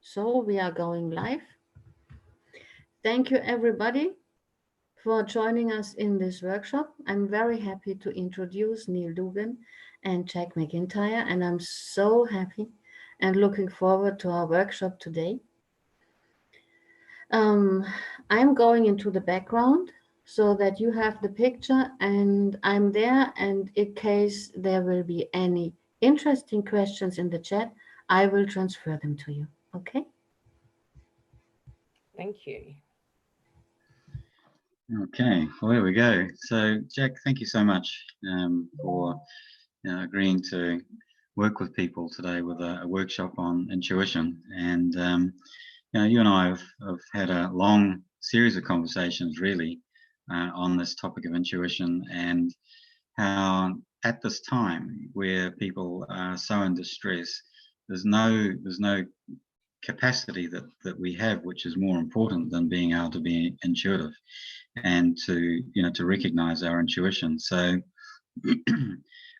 So we are going live. Thank you everybody for joining us in this workshop. I'm very happy to introduce Neil Dugan and Jack McIntyre, and I'm so happy and looking forward to our workshop today. Um, I'm going into the background so that you have the picture and I'm there, and in case there will be any interesting questions in the chat, I will transfer them to you. Okay? Thank you. Okay, well, there we go. So, Jack, thank you so much for agreeing to work with people today with a workshop on intuition. And, you and I have had a long series of conversations, really, on this topic of intuition and how at this time where people are so in distress, there's no capacity that we have which is more important than being able to be intuitive and to recognize our intuition. So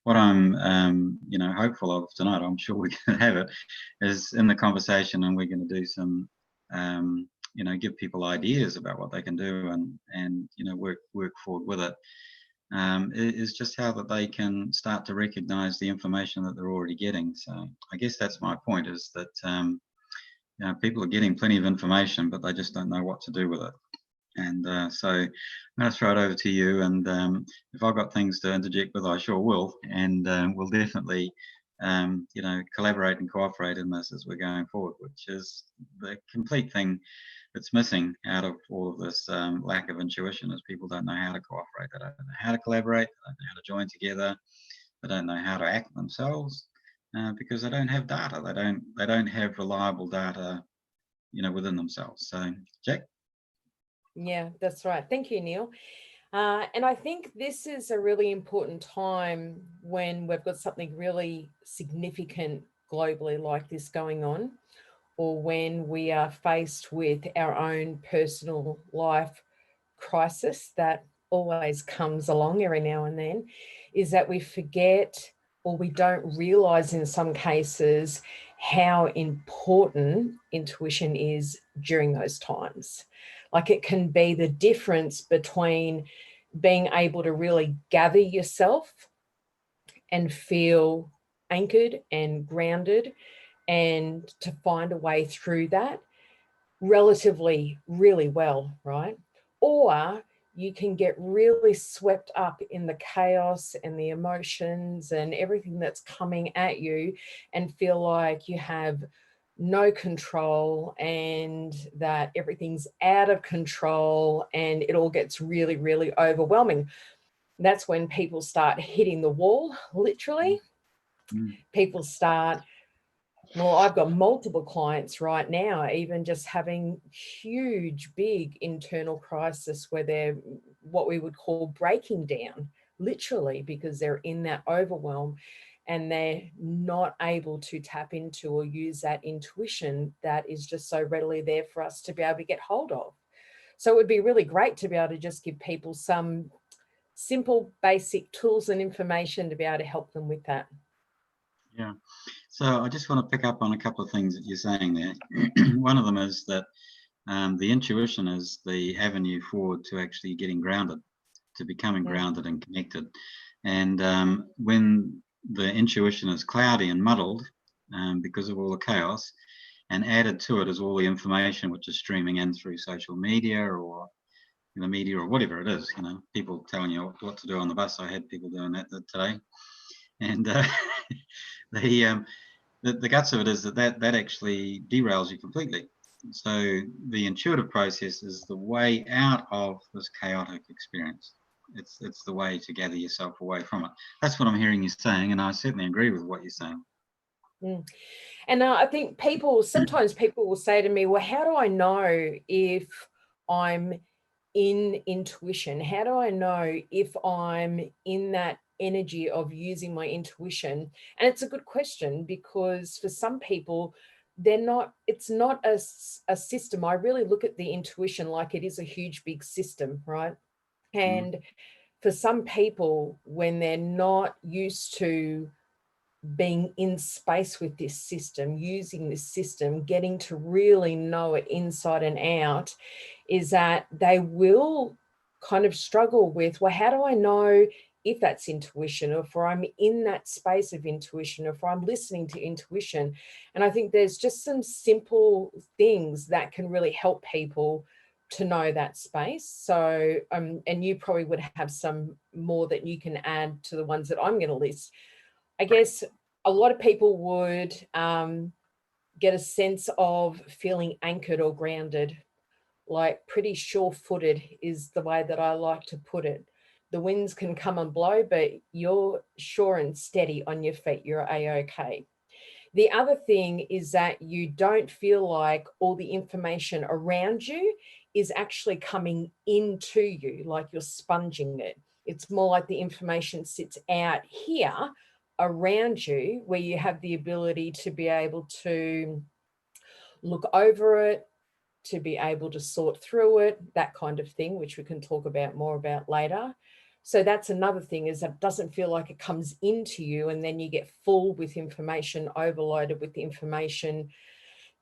what I'm hopeful of tonight, I'm sure we can have it, is in the conversation, and we're going to do some give people ideas about what they can do and work forward with it. Is just how that they can start to recognize the information that they're already getting. So I guess that's my point, is that people are getting plenty of information, but they just don't know what to do with it. And so I'm going to throw it over to you, and if I've got things to interject with, I sure will, and we'll definitely collaborate and cooperate in this as we're going forward, which is the complete thing that's missing out of all of this lack of intuition, is people don't know how to cooperate, they don't know how to collaborate, they don't know how to join together, they don't know how to act themselves, because they don't have data, they don't have reliable data within themselves. So Jack? Yeah, that's right. Thank you, Neil. And I think this is a really important time when we've got something really significant globally like this going on, or when we are faced with our own personal life crisis that always comes along every now and then, is that we forget, or we don't realize in some cases, how important intuition is during those times. Like, it can be the difference between being able to really gather yourself and feel anchored and grounded, and to find a way through that relatively really well, right? Or you can get really swept up in the chaos and the emotions and everything that's coming at you, and feel like you have no control, and that everything's out of control, and it all gets really, really overwhelming. That's when people start hitting the wall, literally. People start, well, I've got multiple clients right now, even just having huge, big internal crisis where they're what we would call breaking down, literally, because they're in that overwhelm and they're not able to tap into or use that intuition that is just so readily there for us to be able to get hold of. So it would be really great to be able to just give people some simple, basic tools and information to be able to help them with that. Yeah. So I just want to pick up on a couple of things that you're saying there. One of them is that the intuition is the avenue forward to actually getting grounded, to becoming grounded and connected. And when the intuition is cloudy and muddled because of all the chaos, and added to it is all the information which is streaming in through social media or the media or whatever it is, people telling you what to do on the bus. I had people doing that today. And the guts of it is that actually derails you completely. So the intuitive process is the way out of this chaotic experience. It's the way to gather yourself away from it. That's what I'm hearing you saying, and I certainly agree with what you're saying. And I think sometimes people will say to me, well, how do I know if I'm in intuition? How do I know if I'm in that energy of using my intuition? And it's a good question, because for some people, it's not a system. I really look at the intuition like it is a huge, big system, right? And for some people, when they're not used to being in space with this system, using this system, getting to really know it inside and out, is that they will kind of struggle with, well, how do I know if that's intuition, or if I'm in that space of intuition, or if I'm listening to intuition? And I think there's just some simple things that can really help people to know that space. So, and you probably would have some more that you can add to the ones that I'm going to list. I guess a lot of people would get a sense of feeling anchored or grounded, like pretty sure-footed is the way that I like to put it. The winds can come and blow, but you're sure and steady on your feet. You're a-okay. The other thing is that you don't feel like all the information around you is actually coming into you, like you're sponging it. It's more like the information sits out here around you, where you have the ability to be able to look over it, to be able to sort through it, that kind of thing, which we can talk about more about later. So that's another thing, is that it doesn't feel like it comes into you and then you get full with information, overloaded with the information.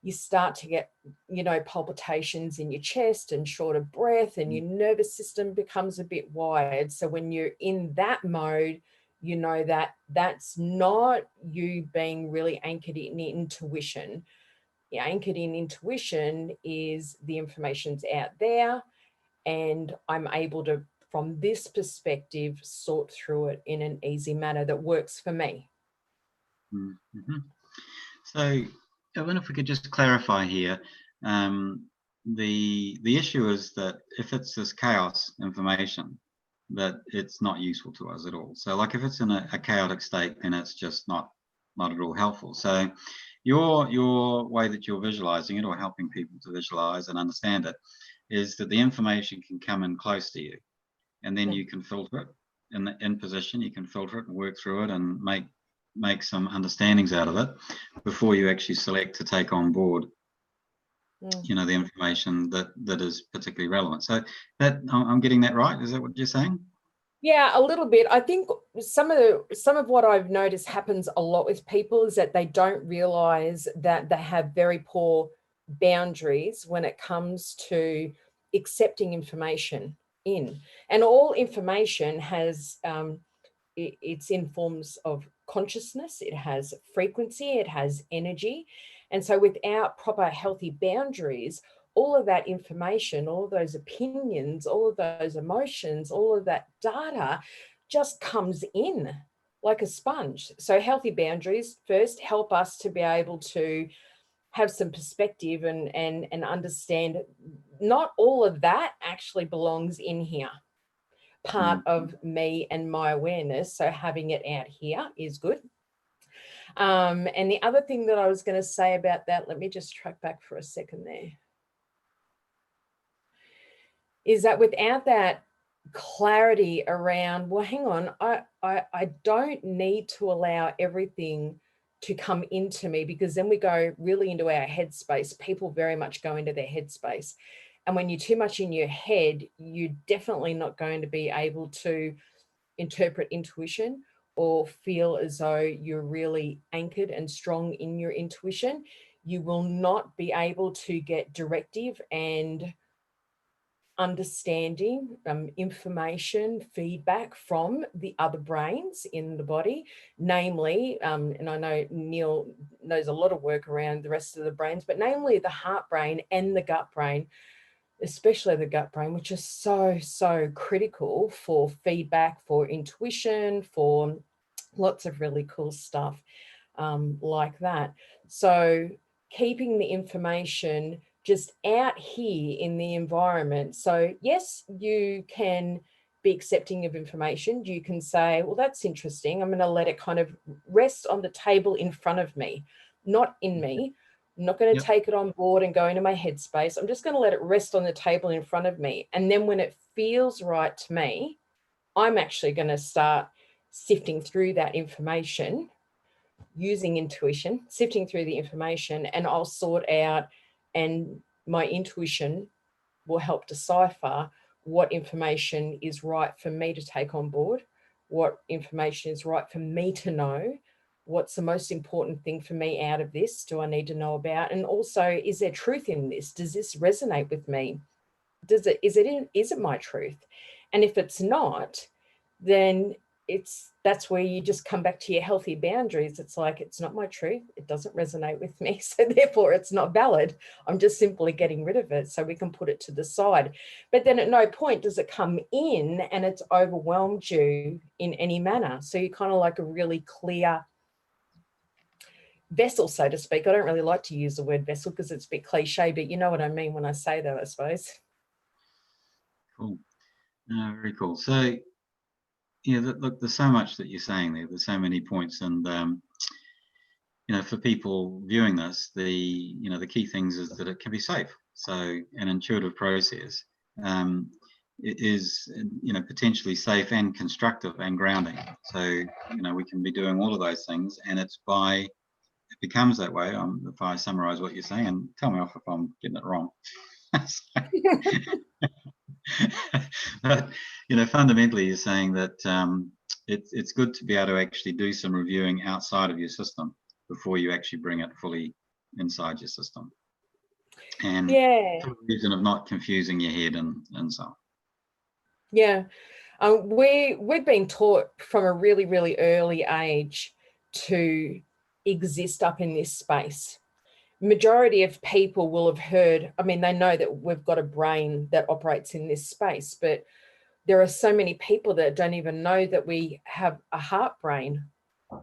You start to get, you know, palpitations in your chest and short of breath, and your nervous system becomes a bit wired. So when you're in that mode, you know that that's not you being really anchored in intuition. Anchored in intuition is the information's out there, and I'm able to, from this perspective, sort through it in an easy manner that works for me. Mm-hmm. So I wonder if we could just clarify here. The issue is that if it's this chaos information, that it's not useful to us at all. So like if it's in a chaotic state, then it's just not at all helpful. So your way that you're visualizing it, or helping people to visualize and understand it, is that the information can come in close to you, and then you can filter it in position. You can filter it and work through it and make some understandings out of it before you actually select to take on board, you know, the information that is particularly relevant. So that, I'm getting that right? Is that what you're saying? Yeah, a little bit. I think some of what I've noticed happens a lot with people is that they don't realize that they have very poor boundaries when it comes to accepting information in. And all information has, it's in forms of consciousness, it has frequency, it has energy. And so without proper healthy boundaries, all of that information, all of those opinions, all of those emotions, all of that data just comes in like a sponge. So healthy boundaries first help us to be able to have some perspective and understand not all of that actually belongs in here. Part of me and my awareness. So having it out here is good. And the other thing that I was going to say about that, let me just track back for a second there, is that without that clarity around, well, hang on, I don't need to allow everything to come into me, because then we go really into our headspace. People very much go into their headspace. And when you're too much in your head, you're definitely not going to be able to interpret intuition or feel as though you're really anchored and strong in your intuition. You will not be able to get directive and understanding, information, feedback from the other brains in the body, namely, and I know Neil knows a lot of work around the rest of the brains, but namely the heart brain and the gut brain, especially the gut brain, which is so critical for feedback, for intuition, for lots of really cool stuff like that. So keeping the information just out here in the environment. So yes, you can be accepting of information. You can say, well, that's interesting. I'm going to let it kind of rest on the table in front of me, not in me. I'm not going to take it on board and go into my headspace. I'm just going to let it rest on the table in front of me. And then when it feels right to me, I'm actually going to start sifting through that information, using intuition, sifting through the information, and I'll sort out, and my intuition will help decipher what information is right for me to take on board, what information is right for me to know, What's the most important thing for me out of this? Do I need to know about? And also, is there truth in this? Does this resonate with me? Is it my truth? And if it's not, then that's where you just come back to your healthy boundaries. It's like, it's not my truth. It doesn't resonate with me. So therefore it's not valid. I'm just simply getting rid of it so we can put it to the side. But then at no point does it come in and it's overwhelmed you in any manner. So you're kind of like a really clear vessel, so to speak. I don't really like to use the word vessel because it's a bit cliche, but you know what I mean when I say that, I suppose. Cool. Very cool. So, yeah, look, there's so much that you're saying there. There's so many points, and for people viewing this, the key things is that it can be safe. So, an intuitive process it is, potentially safe and constructive and grounding. So, we can be doing all of those things, and it becomes that way. If I summarize what you're saying, and tell me off if I'm getting it wrong. But, fundamentally, you're saying that it's good to be able to actually do some reviewing outside of your system before you actually bring it fully inside your system. And for the reason of not confusing your head and so on. Yeah. We've been taught from a really, really early age to exist up in this space. Majority of people will have heard, I mean, they know that we've got a brain that operates in this space, but there are so many people that don't even know that we have a heart brain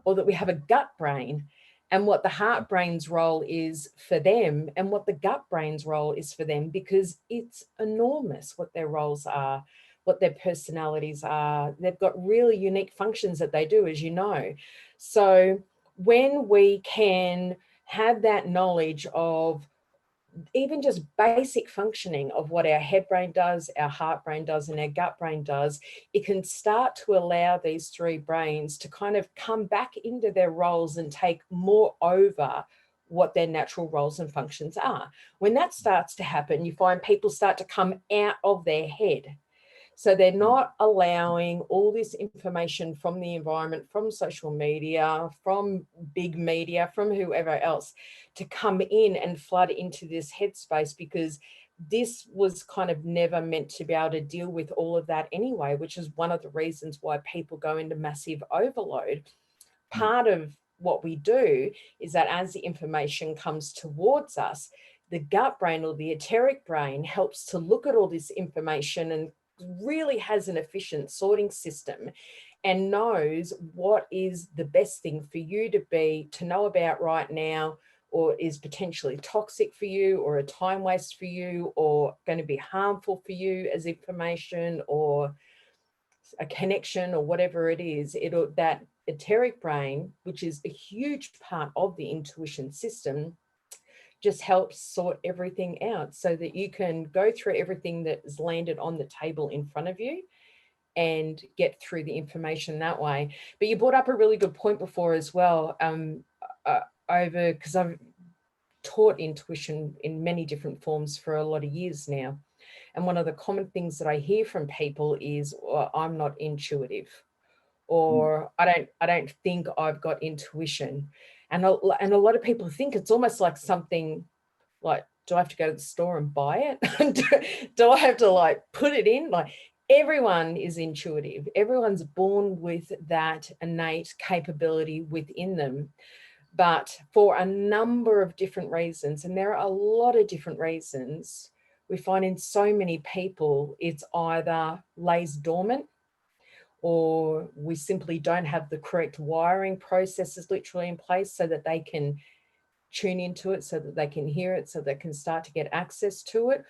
or that we have a gut brain, and what the heart brain's role is for them and what the gut brain's role is for them, because it's enormous what their roles are, what their personalities are. They've got really unique functions that they do, as you know. So when we can have that knowledge of even just basic functioning of what our head brain does, our heart brain does, and our gut brain does, it can start to allow these three brains to kind of come back into their roles and take more over what their natural roles and functions are. When that starts to happen, you find people start to come out of their head. So they're not allowing all this information from the environment, from social media, from big media, from whoever else to come in and flood into this headspace, because this was kind of never meant to be able to deal with all of that anyway, which is one of the reasons why people go into massive overload. Part of what we do is that as the information comes towards us, the gut brain or the etheric brain helps to look at all this information and really has an efficient sorting system and knows what is the best thing for you to know about right now, or is potentially toxic for you, or a time waste for you, or going to be harmful for you as information, or a connection, or whatever it is. That etheric brain, which is a huge part of the intuition system, just helps sort everything out so that you can go through everything that is landed on the table in front of you and get through the information that way. But you brought up a really good point before as well, because I've taught intuition in many different forms for a lot of years now. And one of the common things that I hear from people is, well, I'm not intuitive, or I don't think I've got intuition. And a lot of people think it's almost like something like, do I have to go to the store and buy it? do I have to like put it in? Like, everyone is intuitive. Everyone's born with that innate capability within them. But for a number of different reasons, and there are a lot of different reasons, we find in so many people, it's either lays dormant, or we simply don't have the correct wiring processes literally in place so that they can tune into it, so that they can hear it, so they can start to get access to it.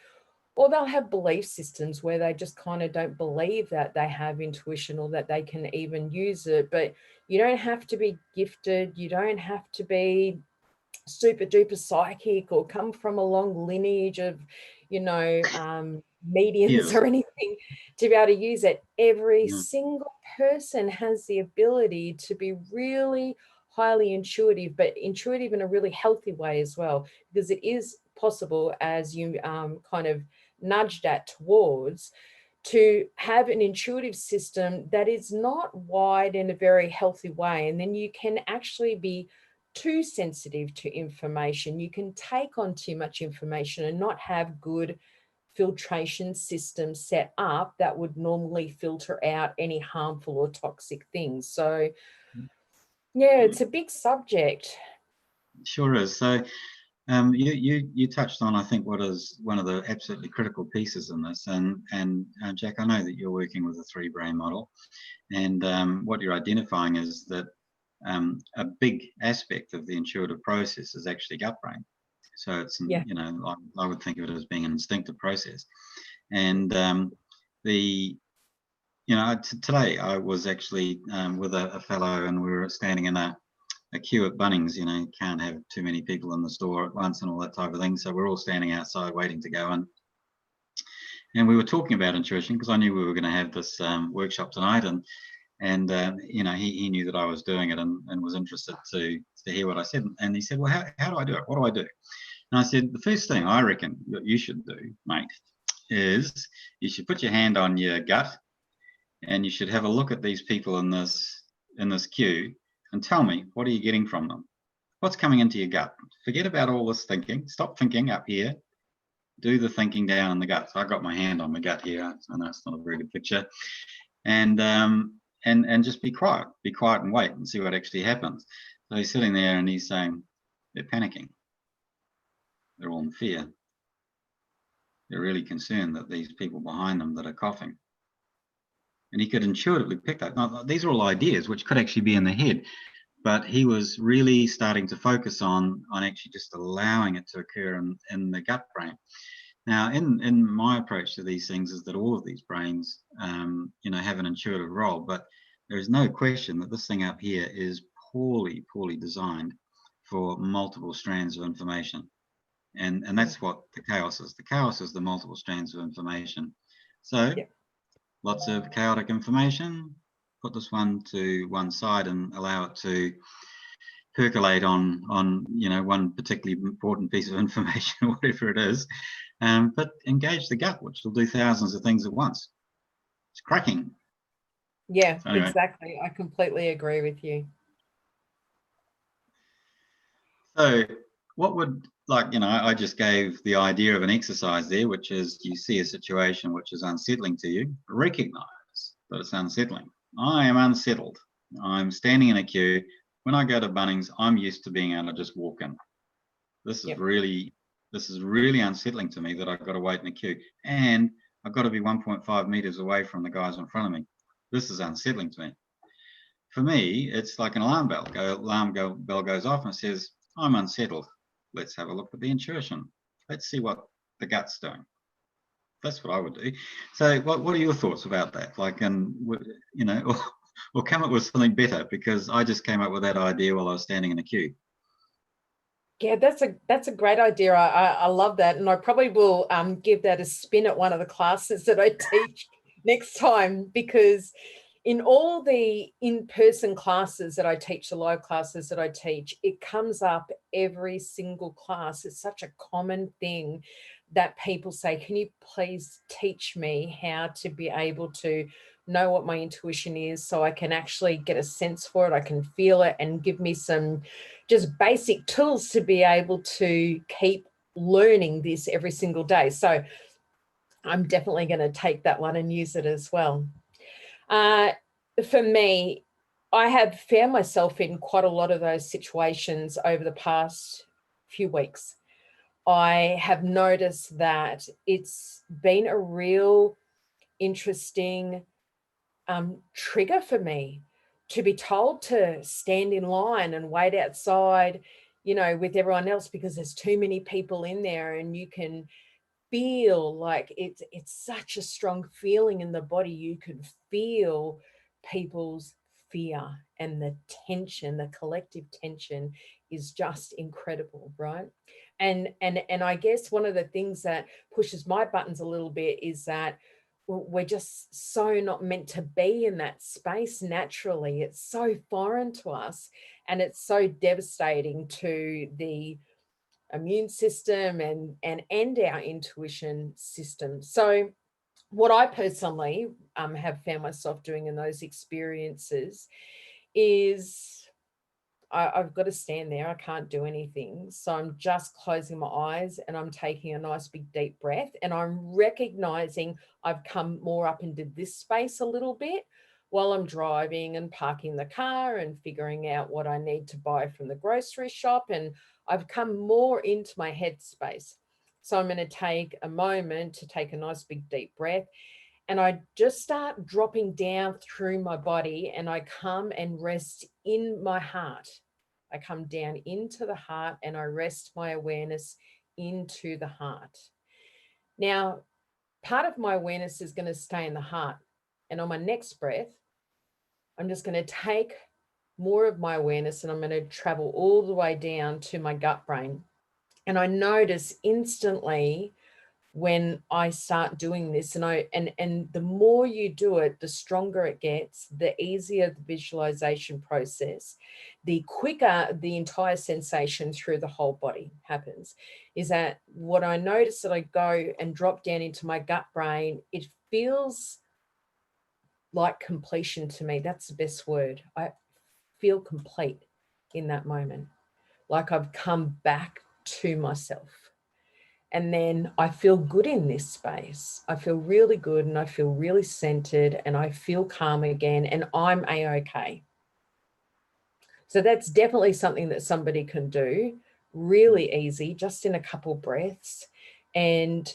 Or they'll have belief systems where they just kind of don't believe that they have intuition or that they can even use it. But you don't have to be gifted. You don't have to be super duper psychic or come from a long lineage of, mediums or anything to be able to use it. Every single person has the ability to be really highly intuitive, but intuitive in a really healthy way as well, because it is possible, as you kind of nudged at towards, to have an intuitive system that is not wired in a very healthy way. And then you can actually be too sensitive to information. You can take on too much information and not have good filtration systems set up that would normally filter out any harmful or toxic things. So yeah, it's a big subject. Sure is. So you touched on, I think, what is one of the absolutely critical pieces in this, and Jack, I know that you're working with a 3-brain model, and what you're identifying is that a big aspect of the intuitive process is actually gut brain. So it's, Yeah. you know, I would think of it as being an instinctive process, and today I was actually with a fellow, and we were standing in a queue at Bunnings. You know, you can't have too many people in the store at once and all that type of thing. So we're all standing outside waiting to go in. And we were talking about intuition because I knew we were going to have this workshop tonight, and you know, he knew that I was doing it and was interested to hear what I said. And he said, well, how do I do it? What do I do? And I said, the first thing I reckon that you should do, mate, is you should put your hand on your gut, and you should have a look at these people in this queue and tell me, what are you getting from them? What's coming into your gut? Forget about all this thinking. Stop thinking up here. Do the thinking down in the gut. So I got my hand on my gut here. I know it's not a very good picture. And just be quiet and wait and see what actually happens. So he's sitting there and he's saying, they're panicking. They're all in fear. They're really concerned that these people behind them that are coughing. And he could intuitively pick that. Now, these are all ideas which could actually be in the head, but he was really starting to focus on actually just allowing it to occur in the gut brain. Now, in my approach to these things is that all of these brains, you know, have an intuitive role, but there is no question that this thing up here is poorly designed for multiple strands of information. And that's what the chaos is. The chaos is the multiple strands of information. So lots of chaotic information, put this one to one side and allow it to percolate on you know, one particularly important piece of information, whatever it is, but engage the gut, which will do thousands of things at once. It's cracking. Yeah, So anyway. exactly. I completely agree with you. So what would, like, you know, I just gave the idea of an exercise there, which is you see a situation which is unsettling to you, recognize that it's unsettling. I am unsettled. I'm standing in a queue. When I go to Bunnings, I'm used to being able to just walk in. This is really unsettling to me that I've got to wait in a queue, and I've got to be 1.5 meters away from the guys in front of me. This is unsettling to me. For me, it's like an alarm bell. Bell goes off and says, I'm unsettled. Let's have a look at the intuition. Let's see what the gut's doing. That's what I would do. So what are your thoughts about that? Like, and you know, or come up with something better, because I just came up with that idea while I was standing in a queue. Yeah, that's a great idea. I love that. And I probably will give that a spin at one of the classes that I teach next time, because in all the in-person classes that I teach, the live classes that I teach, it comes up every single class. It's such a common thing that people say, can you please teach me how to be able to know what my intuition is so I can actually get a sense for it, I can feel it, and give me some just basic tools to be able to keep learning this every single day. So I'm definitely going to take that one and use it as well. For me, I have found myself in quite a lot of those situations over the past few weeks. I have noticed that it's been a real interesting trigger for me to be told to stand in line and wait outside, you know, with everyone else because there's too many people in there, and you can feel like it's such a strong feeling in the body. You can feel people's fear, and the tension, the collective tension is just incredible, right? And I guess one of the things that pushes my buttons a little bit is that we're just so not meant to be in that space naturally. It's so foreign to us, and it's so devastating to the immune system and our intuition system. So what I personally have found myself doing in those experiences is I've got to stand there. I can't do anything. So I'm just closing my eyes and I'm taking a nice big deep breath, and I'm recognizing I've come more up into this space a little bit while I'm driving and parking the car and figuring out what I need to buy from the grocery shop. And I've come more into my headspace. So I'm going to take a moment to take a nice big deep breath, and I just start dropping down through my body, and I come and rest in my heart. I come down into the heart and I rest my awareness into the heart. Now, part of my awareness is going to stay in the heart. And on my next breath, I'm just going to take more of my awareness and I'm going to travel all the way down to my gut brain. And I notice instantly when I start doing this, and the more you do it, the stronger it gets, the easier the visualization process, the quicker the entire sensation through the whole body happens. Is that what I notice, that I go and drop down into my gut brain, it feels like completion to me. That's the best word. I feel complete in that moment, like I've come back to myself. And then I feel good in this space. I feel really good and I feel really centered and I feel calm again, and I'm A-okay. So that's definitely something that somebody can do really easy, just in a couple breaths. And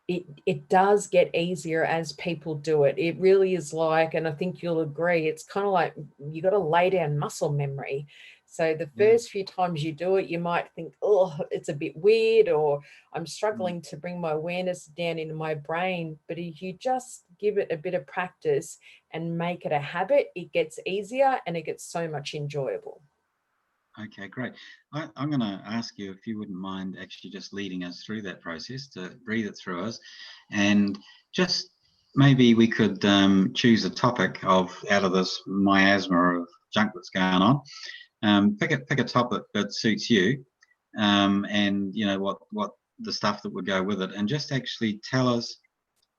it does get easier as people do it. It really is like, and I think you'll agree, it's kind of like you got to lay down muscle memory. So the first few times you do it, you might think, oh, it's a bit weird, or I'm struggling to bring my awareness down into my brain. But if you just give it a bit of practice and make it a habit, it gets easier and it gets so much enjoyable. Okay, great. I'm going to ask you if you wouldn't mind actually just leading us through that process, to breathe it through us, and just maybe we could choose a topic out of this miasma of junk that's going on. Pick a topic that suits you, and you know what the stuff that would go with it, and just actually tell us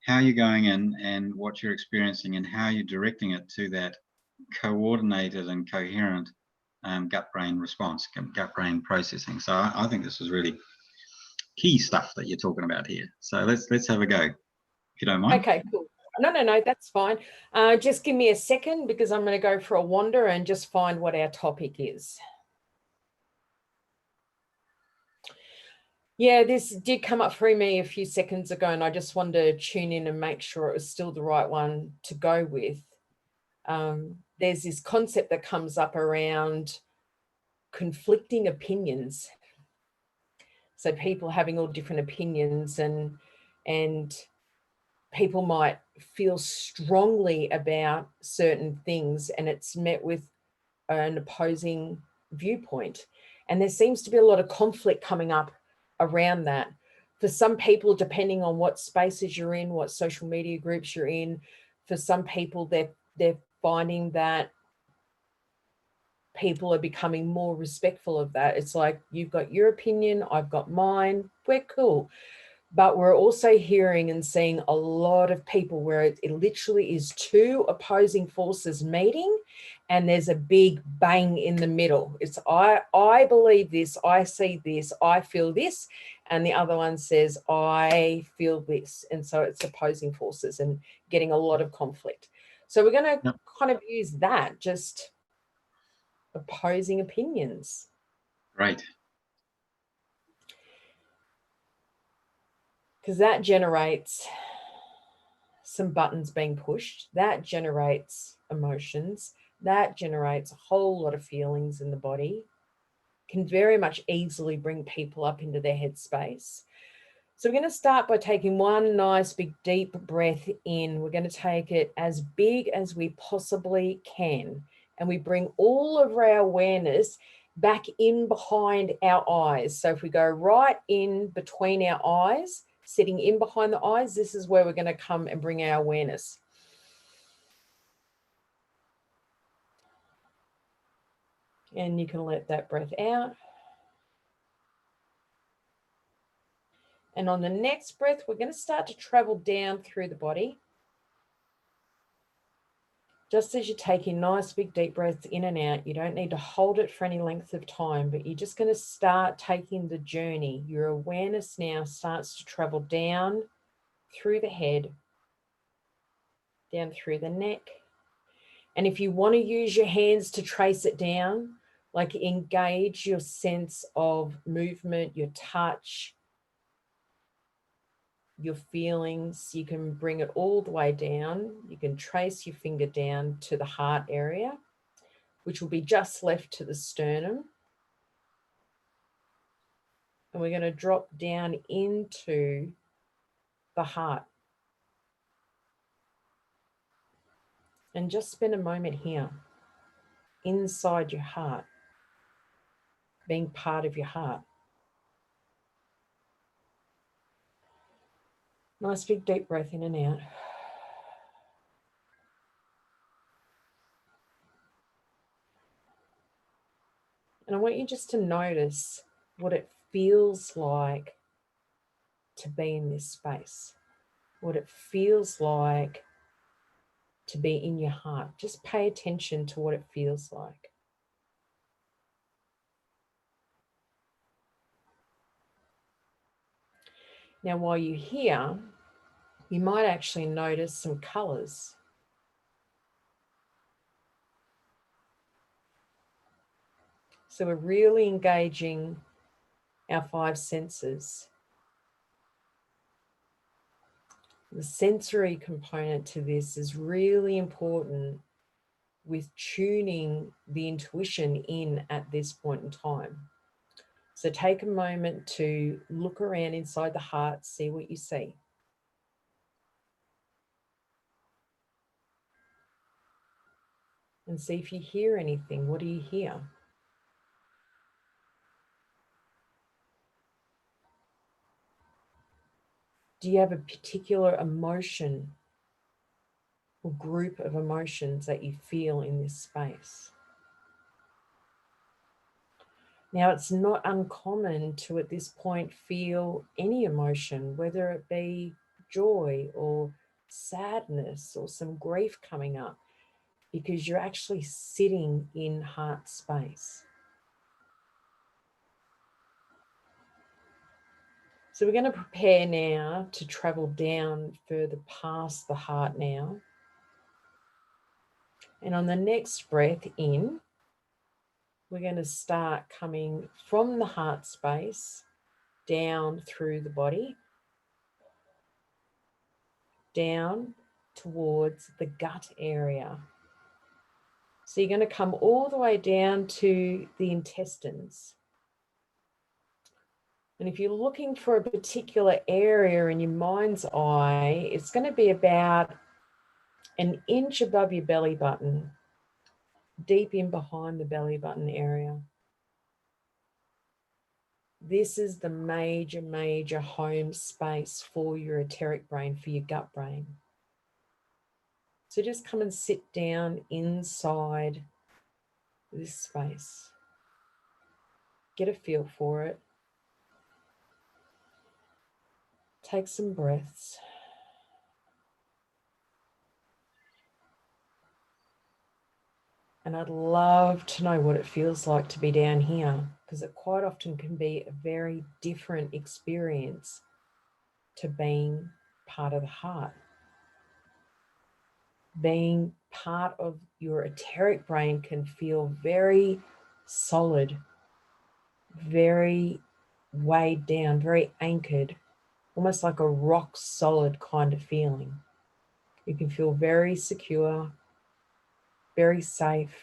how you're going in and what you're experiencing and how you're directing it to that coordinated and coherent gut-brain response, gut-brain processing. So I think this is really key stuff that you're talking about here. So let's have a go, if you don't mind. Okay, cool. No, that's fine. Just give me a second, because I'm going to go for a wander and just find what our topic is. Yeah, this did come up for me a few seconds ago, and I just wanted to tune in and make sure it was still the right one to go with. There's this concept that comes up around conflicting opinions. So people having all different opinions, and people might feel strongly about certain things, and it's met with an opposing viewpoint. And there seems to be a lot of conflict coming up around that. For some people, depending on what spaces you're in, what social media groups you're in, for some people, they're finding that people are becoming more respectful of that. It's like, you've got your opinion, I've got mine, we're cool. But we're also hearing and seeing a lot of people where it literally is two opposing forces meeting, and there's a big bang in the middle. It's I believe this, I see this, I feel this, and the other one says, I feel this. And so it's opposing forces and getting a lot of conflict. So we're going to kind of use that, just opposing opinions. Right. Because that generates some buttons being pushed, that generates emotions, that generates a whole lot of feelings in the body, can very much easily bring people up into their headspace. So we're going to start by taking one nice big deep breath in. We're going to take it as big as we possibly can, and we bring all of our awareness back in behind our eyes. So if we go right in between our eyes, sitting in behind the eyes, this is where we're going to come and bring our awareness. And you can let that breath out. And on the next breath, we're going to start to travel down through the body. Just as you're taking nice big deep breaths in and out, you don't need to hold it for any length of time, but you're just going to start taking the journey. Your awareness now starts to travel down through the head, down through the neck. And if you want to use your hands to trace it down, like engage your sense of movement, your touch, your feelings, you can bring it all the way down. You can trace your finger down to the heart area, which will be just left to the sternum. And we're going to drop down into the heart. And just spend a moment here, inside your heart, being part of your heart. Nice big deep breath in and out. And I want you just to notice what it feels like to be in this space, what it feels like to be in your heart. Just pay attention to what it feels like. Now, while you're here, you might actually notice some colors. So we're really engaging our five senses. The sensory component to this is really important with tuning the intuition in at this point in time. So take a moment to look around inside the heart, see what you see. And see if you hear anything. What do you hear? Do you have a particular emotion or group of emotions that you feel in this space? Now, it's not uncommon to, at this point, feel any emotion, whether it be joy or sadness or some grief coming up, because you're actually sitting in heart space. So we're going to prepare now to travel down further past the heart now. And on the next breath in, we're going to start coming from the heart space down through the body, down towards the gut area. So you're going to come all the way down to the intestines. And if you're looking for a particular area in your mind's eye, it's going to be about an inch above your belly button, deep in behind the belly button area. This is the major home space for your etheric brain, for your gut brain. So just come and sit down inside this space. Get a feel for it. Take some breaths. And I'd love to know what it feels like to be down here, because it quite often can be a very different experience to being part of the heart. Being part of your etheric brain can feel very solid, very weighed down, very anchored, almost like a rock solid kind of feeling. You can feel very secure, very safe.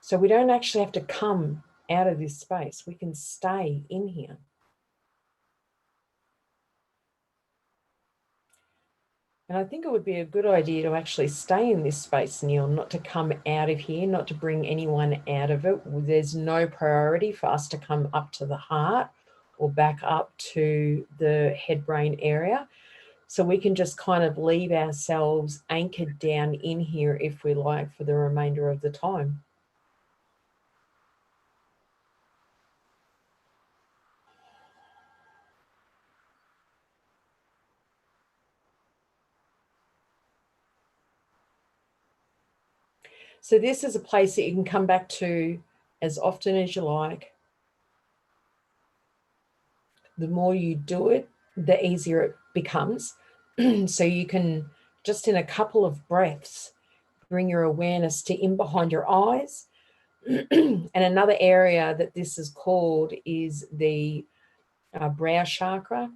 So we don't actually have to come out of this space. We can stay in here. And I think it would be a good idea to actually stay in this space, Neil, not to come out of here, not to bring anyone out of it. There's no priority for us to come up to the heart or back up to the head brain area. So we can just kind of leave ourselves anchored down in here if we like for the remainder of the time. So this is a place that you can come back to as often as you like. The more you do it, the easier it becomes. So you can, just in a couple of breaths, bring your awareness to in behind your eyes. And another area that this is called is the brow chakra,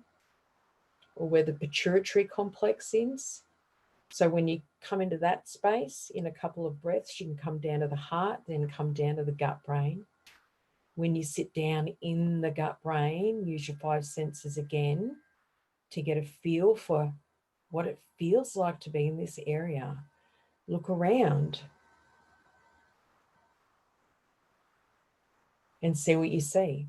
or where the pituitary complex is. So when you come into that space in a couple of breaths, you can come down to the heart, then come down to the gut brain. When you sit down in the gut brain, use your 5 senses again to get a feel for what it feels like to be in this area. Look around and see what you see.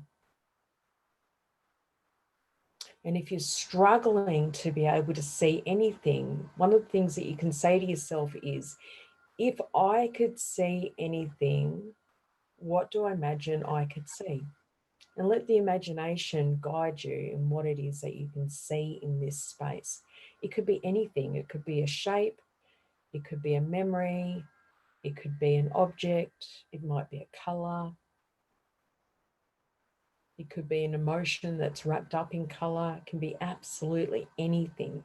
And if you're struggling to be able to see anything, one of the things that you can say to yourself is, if I could see anything, what do I imagine I could see? And let the imagination guide you in what it is that you can see in this space. It could be anything. It could be a shape. It could be a memory. It could be an object. It might be a color. It could be an emotion that's wrapped up in color. It can be absolutely anything.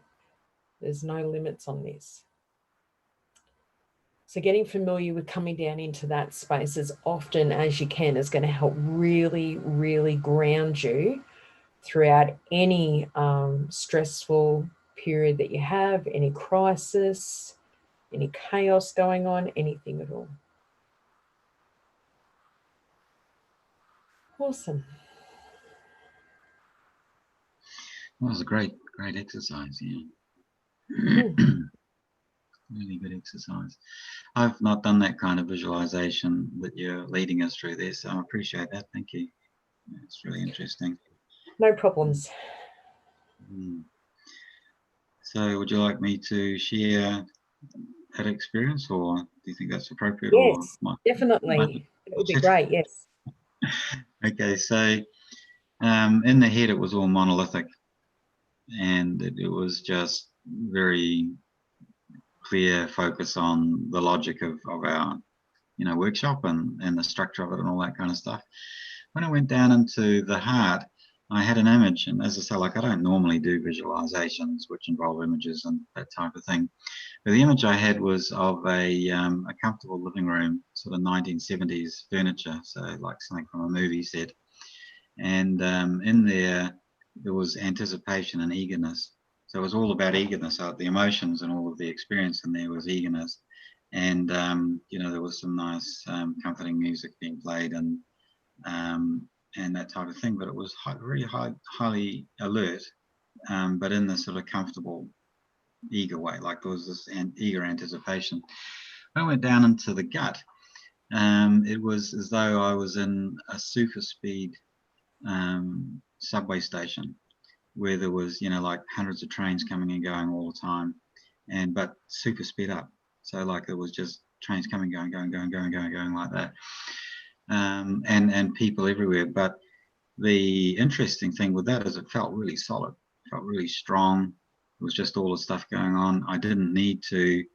There's no limits on this. So getting familiar with coming down into that space as often as you can is going to help really, really ground you throughout any stressful period that you have, any crisis, any chaos going on, anything at all. Awesome. That was a great exercise, yeah. Really good exercise. I've not done that kind of visualization that you're leading us through there, so I appreciate that. Thank you. It's really interesting. No problems. So would you like me to share that experience, or do you think that's appropriate? Yes, or definitely. It would be great, yes. Okay, so in the head it was all monolithic, and it was just very clear focus on the logic of our workshop and the structure of it and all that kind of stuff. When I went down into the heart, I had an image, and as I say, like, I don't normally do visualizations which involve images and that type of thing, but the image I had was of a comfortable living room, sort of 1970s furniture, so like something from a movie set. And in there was anticipation and eagerness. So it was all about eagerness. So the emotions and all of the experience in there was eagerness. And there was some nice comforting music being played and that type of thing. But it was very highly alert, but in this sort of comfortable, eager way. Like there was this eager anticipation. When I went down into the gut, it was as though I was in a super speed subway station where there was like hundreds of trains coming and going all the time, but super speed up. So like it was just trains coming, going like that, and people everywhere. But the interesting thing with that is it felt really solid, felt really strong. It was just all the stuff going on. I didn't need to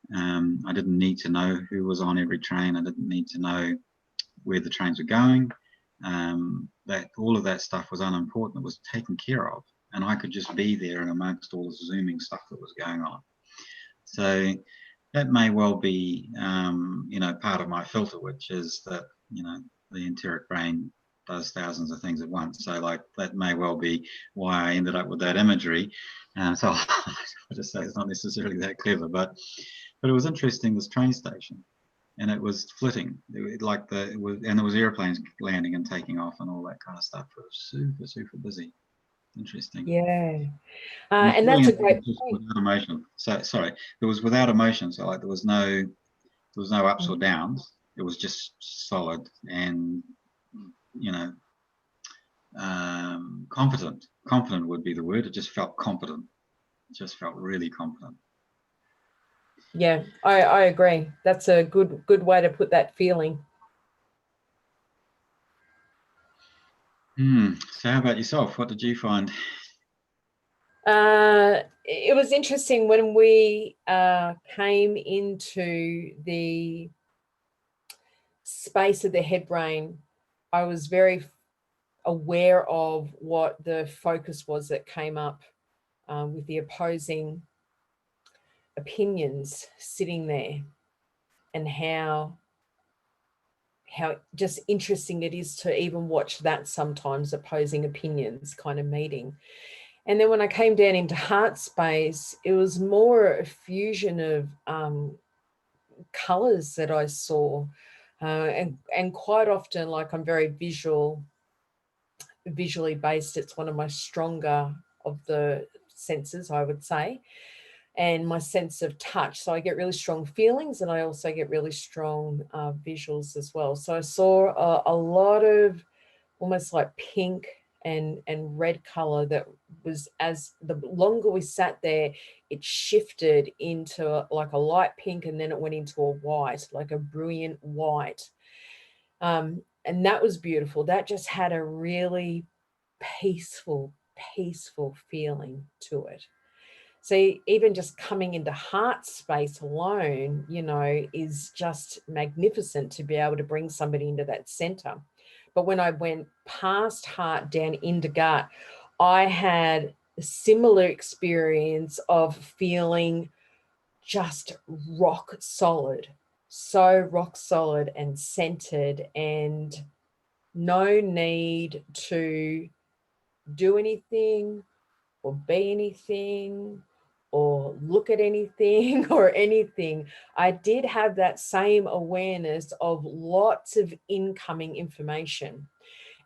know who was on every train. I didn't need to know where the trains were going. That all of that stuff was unimportant. It was taken care of, and I could just be there and amongst all the zooming stuff that was going on. So that may well be part of my filter, which is that the enteric brain does thousands of things at once. So like that may well be why I ended up with that imagery. So I just say it's not necessarily that clever, but it was interesting, this train station. And it was flitting, and there was airplanes landing and taking off and all that kind of stuff. It was super busy. Interesting. Yeah, and that's a great point. Without emotion. So sorry, it was without emotion. So like there was no ups or downs. It was just solid and confident. Confident would be the word. It just felt competent. It just felt really competent. Yeah, I agree. That's a good way to put that feeling. So how about yourself? What did you find? It was interesting when we came into the space of the head brain, I was very aware of what the focus was that came up with the opposing opinions sitting there, and how just interesting it is to even watch that sometimes, opposing opinions kind of meeting. And then when I came down into heart space, it was more a fusion of colors that I saw. And quite often, like, I'm very visually based. It's one of my stronger of the senses, I would say, and my sense of touch. So I get really strong feelings, and I also get really strong visuals as well. So I saw a lot of almost like pink and red color that was, as the longer we sat there, it shifted into like a light pink, and then it went into a white, like a brilliant white. And that was beautiful. That just had a really peaceful feeling to it. So even just coming into heart space alone, you know, is just magnificent to be able to bring somebody into that center. But when I went past heart down into gut, I had a similar experience of feeling just rock solid, so rock solid and centered, and no need to do anything or be anything or look at anything or anything. I did have that same awareness of lots of incoming information.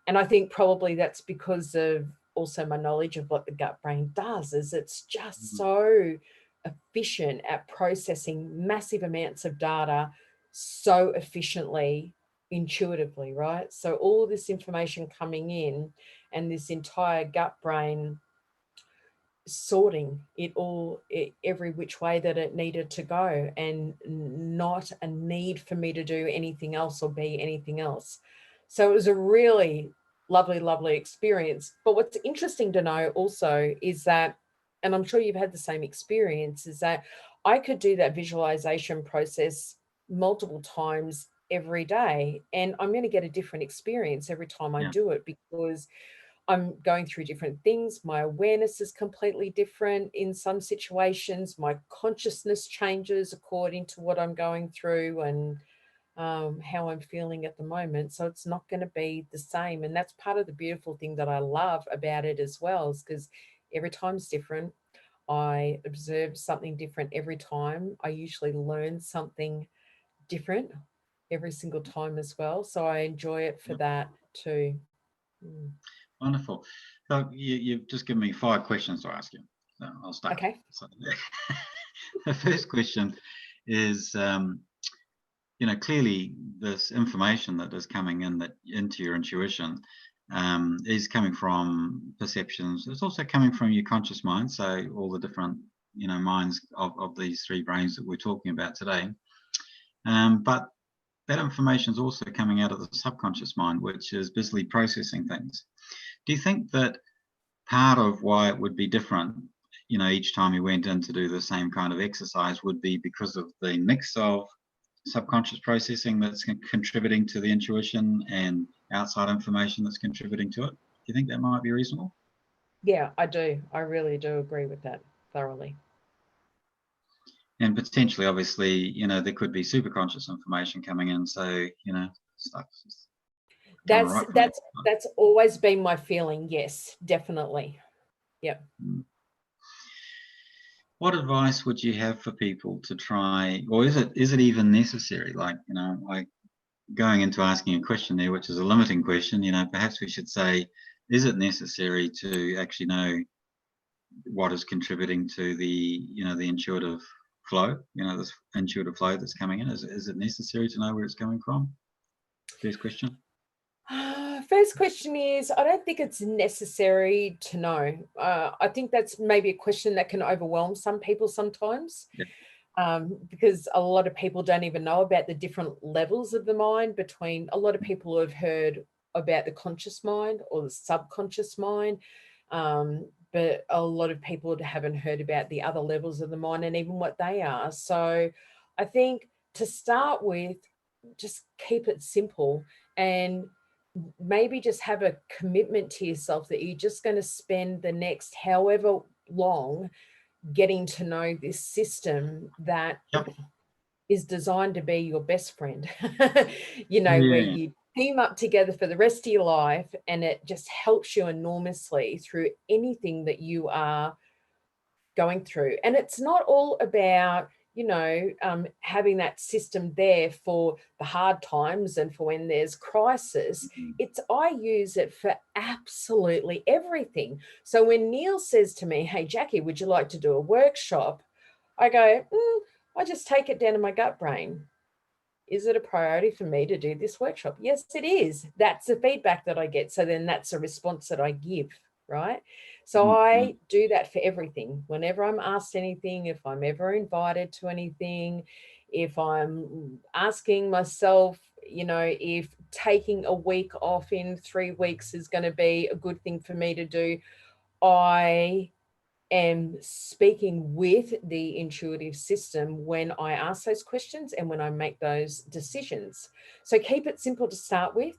And I think probably that's because of also my knowledge of what the gut brain does, is it's just so efficient at processing massive amounts of data so efficiently, intuitively, right? So all this information coming in, and this entire gut brain sorting it all every which way that it needed to go, and not a need for me to do anything else or be anything else. So it was a really lovely experience. But what's interesting to know also is that, and I'm sure you've had the same experience, is that I could do that visualization process multiple times every day, and I'm going to get a different experience every time I do it, because I'm going through different things. My awareness is completely different in some situations. My consciousness changes according to what I'm going through and how I'm feeling at the moment. So it's not going to be the same. And that's part of the beautiful thing that I love about it as well, is because every time's different. I observe something different every time. I usually learn something different every single time as well. So I enjoy it for that too. Wonderful. So you've just given me 5 questions to ask you. So I'll start. Okay. So, the first question is, you know, clearly this information that is coming in into your intuition is coming from perceptions. It's also coming from your conscious mind. So all the different, you know, minds of these 3 brains that we're talking about today. But that information is also coming out of the subconscious mind, which is busily processing things. Do you think that part of why it would be different, you know, each time you went in to do the same kind of exercise, would be because of the mix of subconscious processing that's contributing to the intuition and outside information that's contributing to it? Do you think that might be reasonable? Yeah, I do. I really do agree with that thoroughly. And potentially, obviously, you know, there could be superconscious information coming in. So, you know, stuff. That's always been my feeling. Yes, definitely. Yep. What advice would you have for people to try, or is it even necessary? Like, you know, like going into asking a question there, which is a limiting question, you know, perhaps we should say, is it necessary to actually know what is contributing to the, you know, the intuitive flow, you know, this intuitive flow that's coming in? Is it necessary to know where it's coming from? First question. First question is, I don't think it's necessary to know. I think that's maybe a question that can overwhelm some people sometimes. Yep. Because a lot of people don't even know about the different levels of the mind. Between a lot of people have heard about the conscious mind or the subconscious mind, but a lot of people haven't heard about the other levels of the mind and even what they are. So I think to start with, just keep it simple, and maybe just have a commitment to yourself that you're just going to spend the next however long getting to know this system that Yep. is designed to be your best friend. You know, where Yeah. you team up together for the rest of your life, and it just helps you enormously through anything that you are going through. And it's not all about, you know, having that system there for the hard times and for when there's crisis. It's, I use it for absolutely everything. So when Neil says to me, hey, Jackie, would you like to do a workshop? I go, I just take it down in my gut brain. Is it a priority for me to do this workshop? Yes, it is. That's the feedback that I get. So then that's a response that I give, right? So I do that for everything. Whenever I'm asked anything, if I'm ever invited to anything, if I'm asking myself, you know, if taking a week off in 3 weeks is going to be a good thing for me to do, I am speaking with the intuitive system when I ask those questions and when I make those decisions. So keep it simple to start with.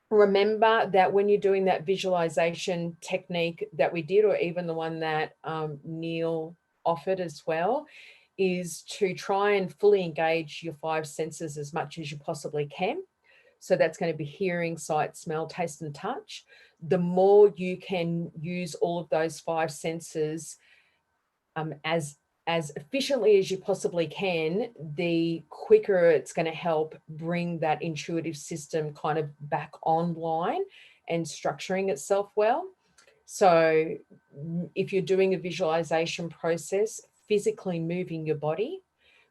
Remember that when you're doing that visualization technique that we did, or even the one that Neil offered as well, is to try and fully engage your 5 senses as much as you possibly can. So that's going to be hearing, sight, smell, taste, and touch. The more you can use all of those 5 senses as efficiently as you possibly can, the quicker it's going to help bring that intuitive system kind of back online and structuring itself well. So if you're doing a visualization process, physically moving your body,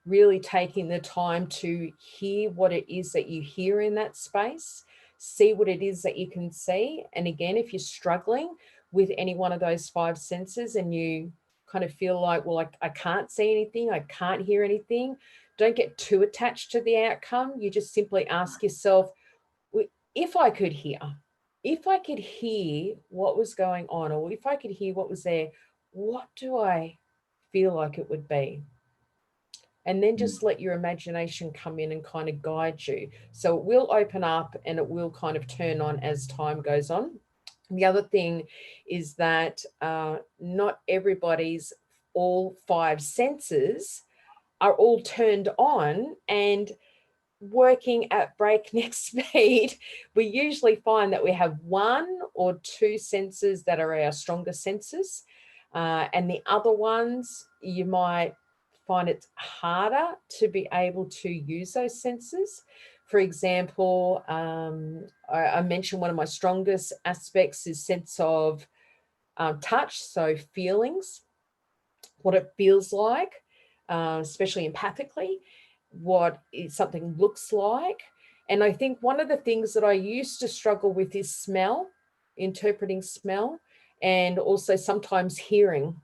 really taking the time to hear what it is that you hear in that space, see what it is that you can see. And again, if you're struggling with any one of those 5 senses and you kind of feel like, well, I can't see anything, I can't hear anything, don't get too attached to the outcome. You just simply ask yourself, if I could hear what was going on, or if I could hear what was there, what do I feel like it would be? And then just let your imagination come in and kind of guide you. So it will open up and it will kind of turn on as time goes on. The other thing is that not everybody's all 5 senses are all turned on and working at breakneck speed. We usually find that we have 1 or 2 senses that are our stronger senses, and the other ones you might find it's harder to be able to use those senses. For example, I mentioned one of my strongest aspects is sense of touch, so feelings, what it feels like, especially empathically, what something looks like. And I think one of the things that I used to struggle with is smell, interpreting smell, and also sometimes hearing.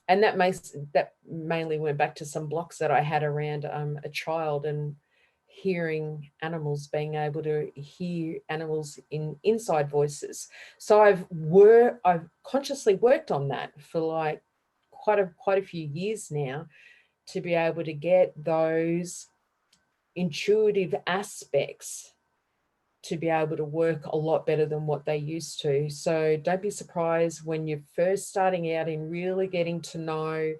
And that mainly went back to some blocks that I had around a child and hearing animals, being able to hear animals in inside voices. So I've consciously worked on that for like quite a few years now, to be able to get those intuitive aspects to be able to work a lot better than what they used to. So don't be surprised when you're first starting out in really getting to know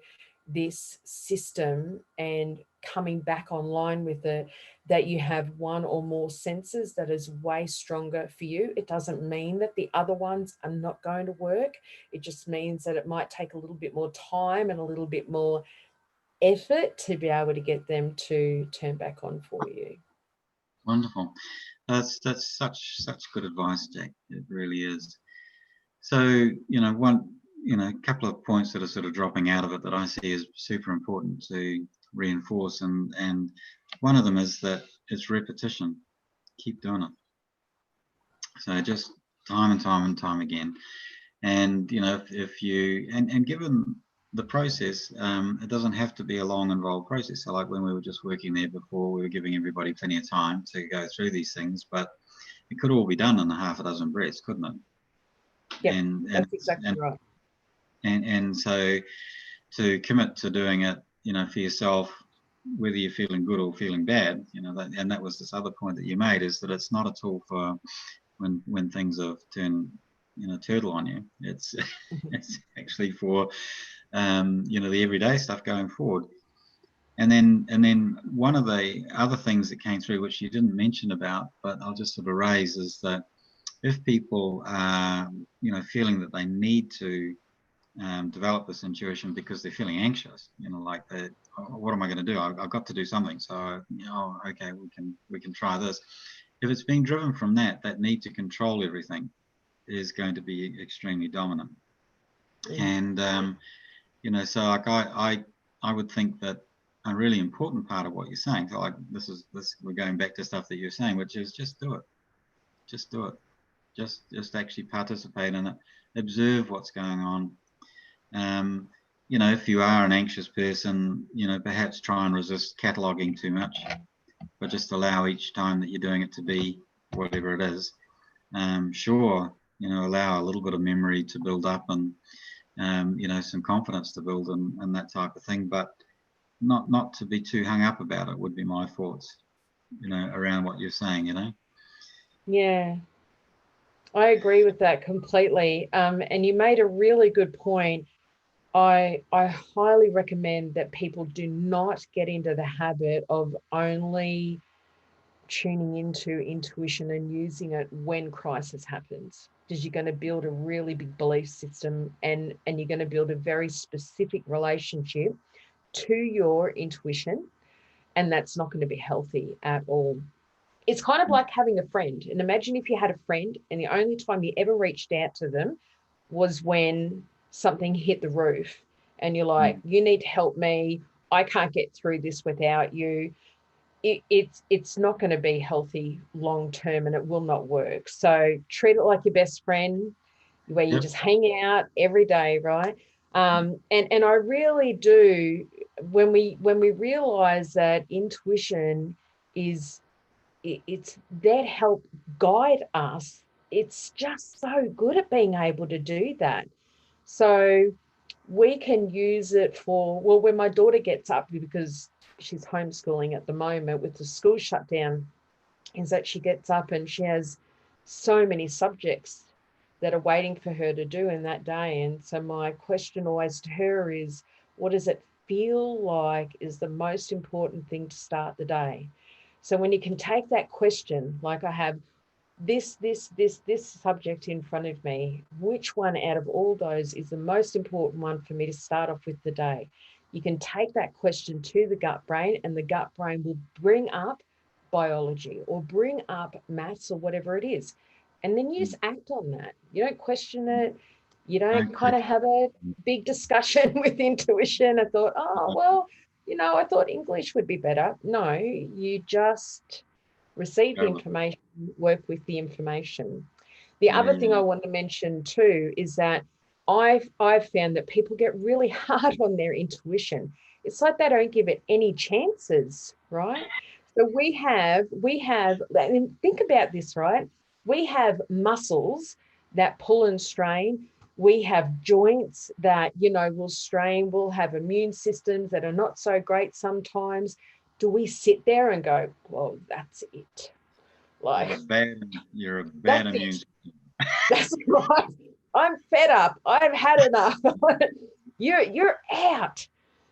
this system and coming back online with it, that you have 1 or more senses that is way stronger for you. It doesn't mean that the other ones are not going to work. It just means that it might take a little bit more time and a little bit more effort to be able to get them to turn back on for you. Wonderful. That's such good advice, Jack. It really is. So, a couple of points that are sort of dropping out of it that I see is super important to reinforce, and one of them is that it's repetition. Keep doing it. So just time and time and time again. And if you and given the process, it doesn't have to be a long involved process. So like when we were just working there before, we were giving everybody plenty of time to go through these things, but it could all be done in a half a dozen breaths, couldn't it? Yeah, that's exactly right. And so to commit to doing it, for yourself, whether you're feeling good or feeling bad, you know, and that was this other point that you made, is that it's not a tool for when things have turned, you know, turtle on you. It's it's actually for you know, the everyday stuff going forward. And then one of the other things that came through, which you didn't mention about, but I'll just sort of raise, is that if people are, you know, feeling that they need to develop this intuition because they're feeling anxious, you know, like that, oh, what am I going to do? I've got to do something. So, you know, okay, we can try this. If it's being driven from that need to control everything is going to be extremely dominant. And you know, so like I would think that a really important part of what you're saying, so like this we're going back to stuff that you're saying, which is just do it. Just do it. Just actually participate in it. Observe what's going on. You know, if you are an anxious person, you know, perhaps try and resist cataloging too much, but just allow each time that you're doing it to be whatever it is. Sure, you know, allow a little bit of memory to build up and you know, some confidence to build and that type of thing, but not to be too hung up about it would be my thoughts, you know, around what you're saying, you know. Yeah, I agree with that completely. And you made a really good point. I highly recommend that people do not get into the habit of only tuning into intuition and using it when crisis happens, because you're going to build a really big belief system, and you're going to build a very specific relationship to your intuition, and that's not going to be healthy at all. It's kind of like having a friend. And imagine if you had a friend and the only time you ever reached out to them was when something hit the roof and you're like, you need to help me. I can't get through this without you. It's not going to be healthy long term, and it will not work. So treat it like your best friend, where you just hang out every day, right? And I really do, when we realize that intuition is, it's there to help guide us. It's just so good at being able to do that. So we can use it for, well, when my daughter gets up, because she's homeschooling at the moment with the school shut down, is that she gets up and she has so many subjects that are waiting for her to do in that day. And so my question always to her is, what does it feel like is the most important thing to start the day? So when you can take that question, like I have this subject in front of me, which one out of all those is the most important one for me to start off with the day? You can take that question to the gut brain, and the gut brain will bring up biology or bring up maths or whatever it is. And then you just act on that. You don't question it. You don't kind of have a big discussion with intuition. I thought, oh, well, you know, I thought English would be better. No, you just receive the information, work with the information. The other thing I want to mention too is that I've found that people get really hard on their intuition. It's like they don't give it any chances, right? So we have, I mean, think about this, right? We have muscles that pull and strain. We have joints that, you know, will strain. We'll have immune systems that are not so great sometimes. Do we sit there and go, well, that's it? Like, you're a bad immune system. That's right. I'm fed up. I've had enough. You're out.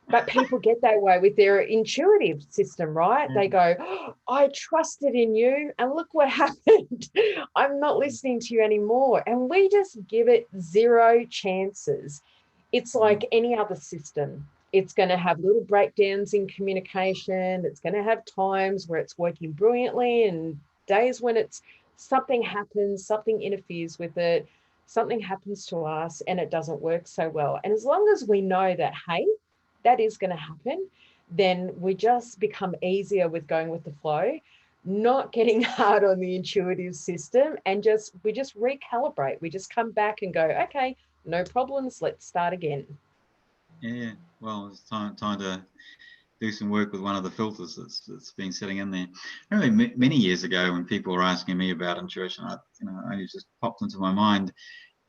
But people get that way with their intuitive system, right? They go, oh, I trusted in you, and look what happened. I'm not listening to you anymore. And we just give it zero chances. It's like any other system. It's going to have little breakdowns in communication. It's going to have times where it's working brilliantly and days when it's something happens, something interferes with it, something happens to us and it doesn't work so well. And as long as we know that, hey, that is going to happen, then we just become easier with going with the flow, not getting hard on the intuitive system, and we just recalibrate. We just come back and go, okay, no problems, let's start again. Yeah, well, it's time to do some work with one of the filters that's been sitting in there. I remember many years ago when people were asking me about intuition, I just popped into my mind,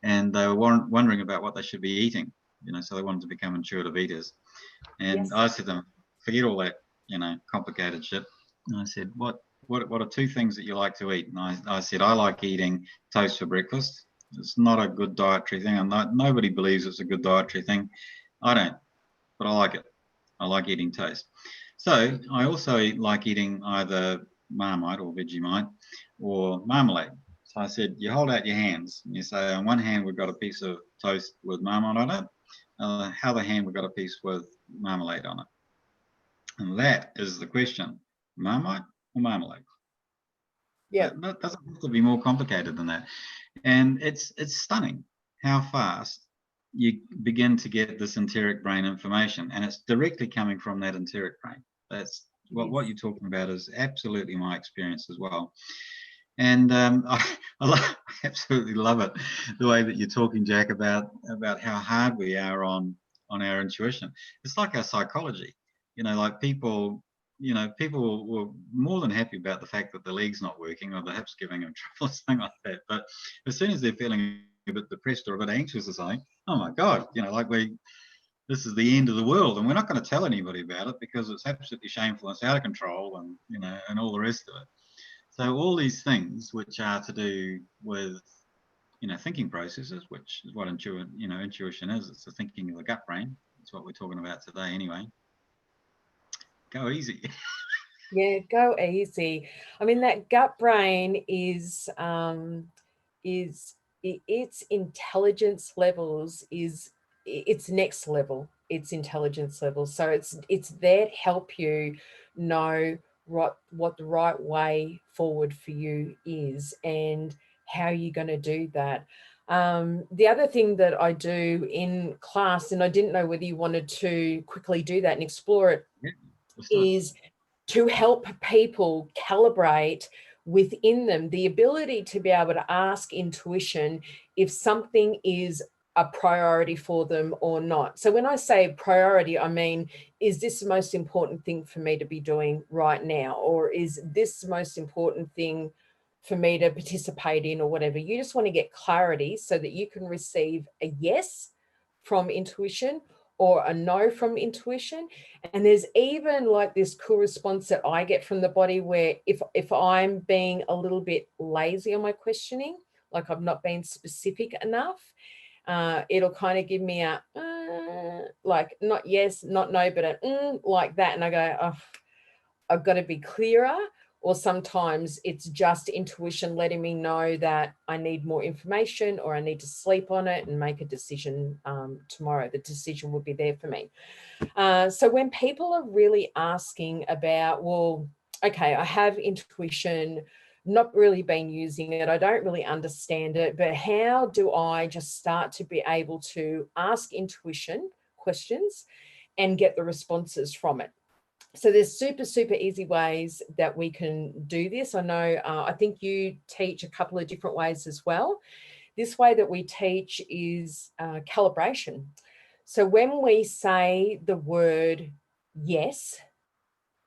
and they were wondering about what they should be eating. You know, so they wanted to become intuitive eaters, and I said to them, forget all that. complicated shit. And I said, what are two things that you like to eat? And I said, I like eating toast for breakfast. It's not a good dietary thing. Nobody believes it's a good dietary thing. I don't, but I like it. I like eating toast. So I also like eating either Marmite or Vegemite or marmalade. So I said, you hold out your hands and you say, on one hand, we've got a piece of toast with Marmite on it. Other hand, we've got a piece with marmalade on it. And that is the question, Marmite or marmalade? Yeah. That doesn't have to be more complicated than that. And it's stunning how fast you begin to get this enteric brain information, and it's directly coming from that enteric brain. That's what you're talking about is absolutely my experience as well. And I absolutely love it, the way that you're talking, Jack, about how hard we are on our intuition. It's like our psychology, like people were more than happy about the fact that the leg's not working or the hip's giving them trouble or something like that. But as soon as they're feeling a bit depressed or a bit anxious or something, oh my God, this is the end of the world, and we're not going to tell anybody about it because it's absolutely shameful, it's out of control, and and all the rest of it. So all these things which are to do with thinking processes, which is what intuition is. It's the thinking of the gut brain. That's what we're talking about today, anyway. Go easy. Yeah, go easy. I mean, that gut brain is its intelligence levels is it's next level. Its intelligence levels. So it's there to help you know what the right way forward for you is and how you're going to do that. The other thing that I do in class, and I didn't know whether you wanted to quickly do that and explore it, is to help people calibrate within them the ability to be able to ask intuition if something is a priority for them or not. So when I say priority, I mean, is this the most important thing for me to be doing right now? Or is this the most important thing for me to participate in or whatever? You just want to get clarity so that you can receive a yes from intuition or a no from intuition. And there's even like this cool response that I get from the body where if I'm being a little bit lazy on my questioning, like I've not been specific enough, it'll kind of give me a like not yes, not no, but a like that. And I go, oh, I've got to be clearer. Or sometimes it's just intuition letting me know that I need more information or I need to sleep on it and make a decision tomorrow. The decision will be there for me. So when people are really asking about, well, okay, I have intuition, not really been using it, I don't really understand it, but how do I just start to be able to ask intuition questions and get the responses from it? So there's super easy ways that we can do this. I know, I think you teach a couple of different ways as well. This way that we teach is calibration. So when we say the word yes,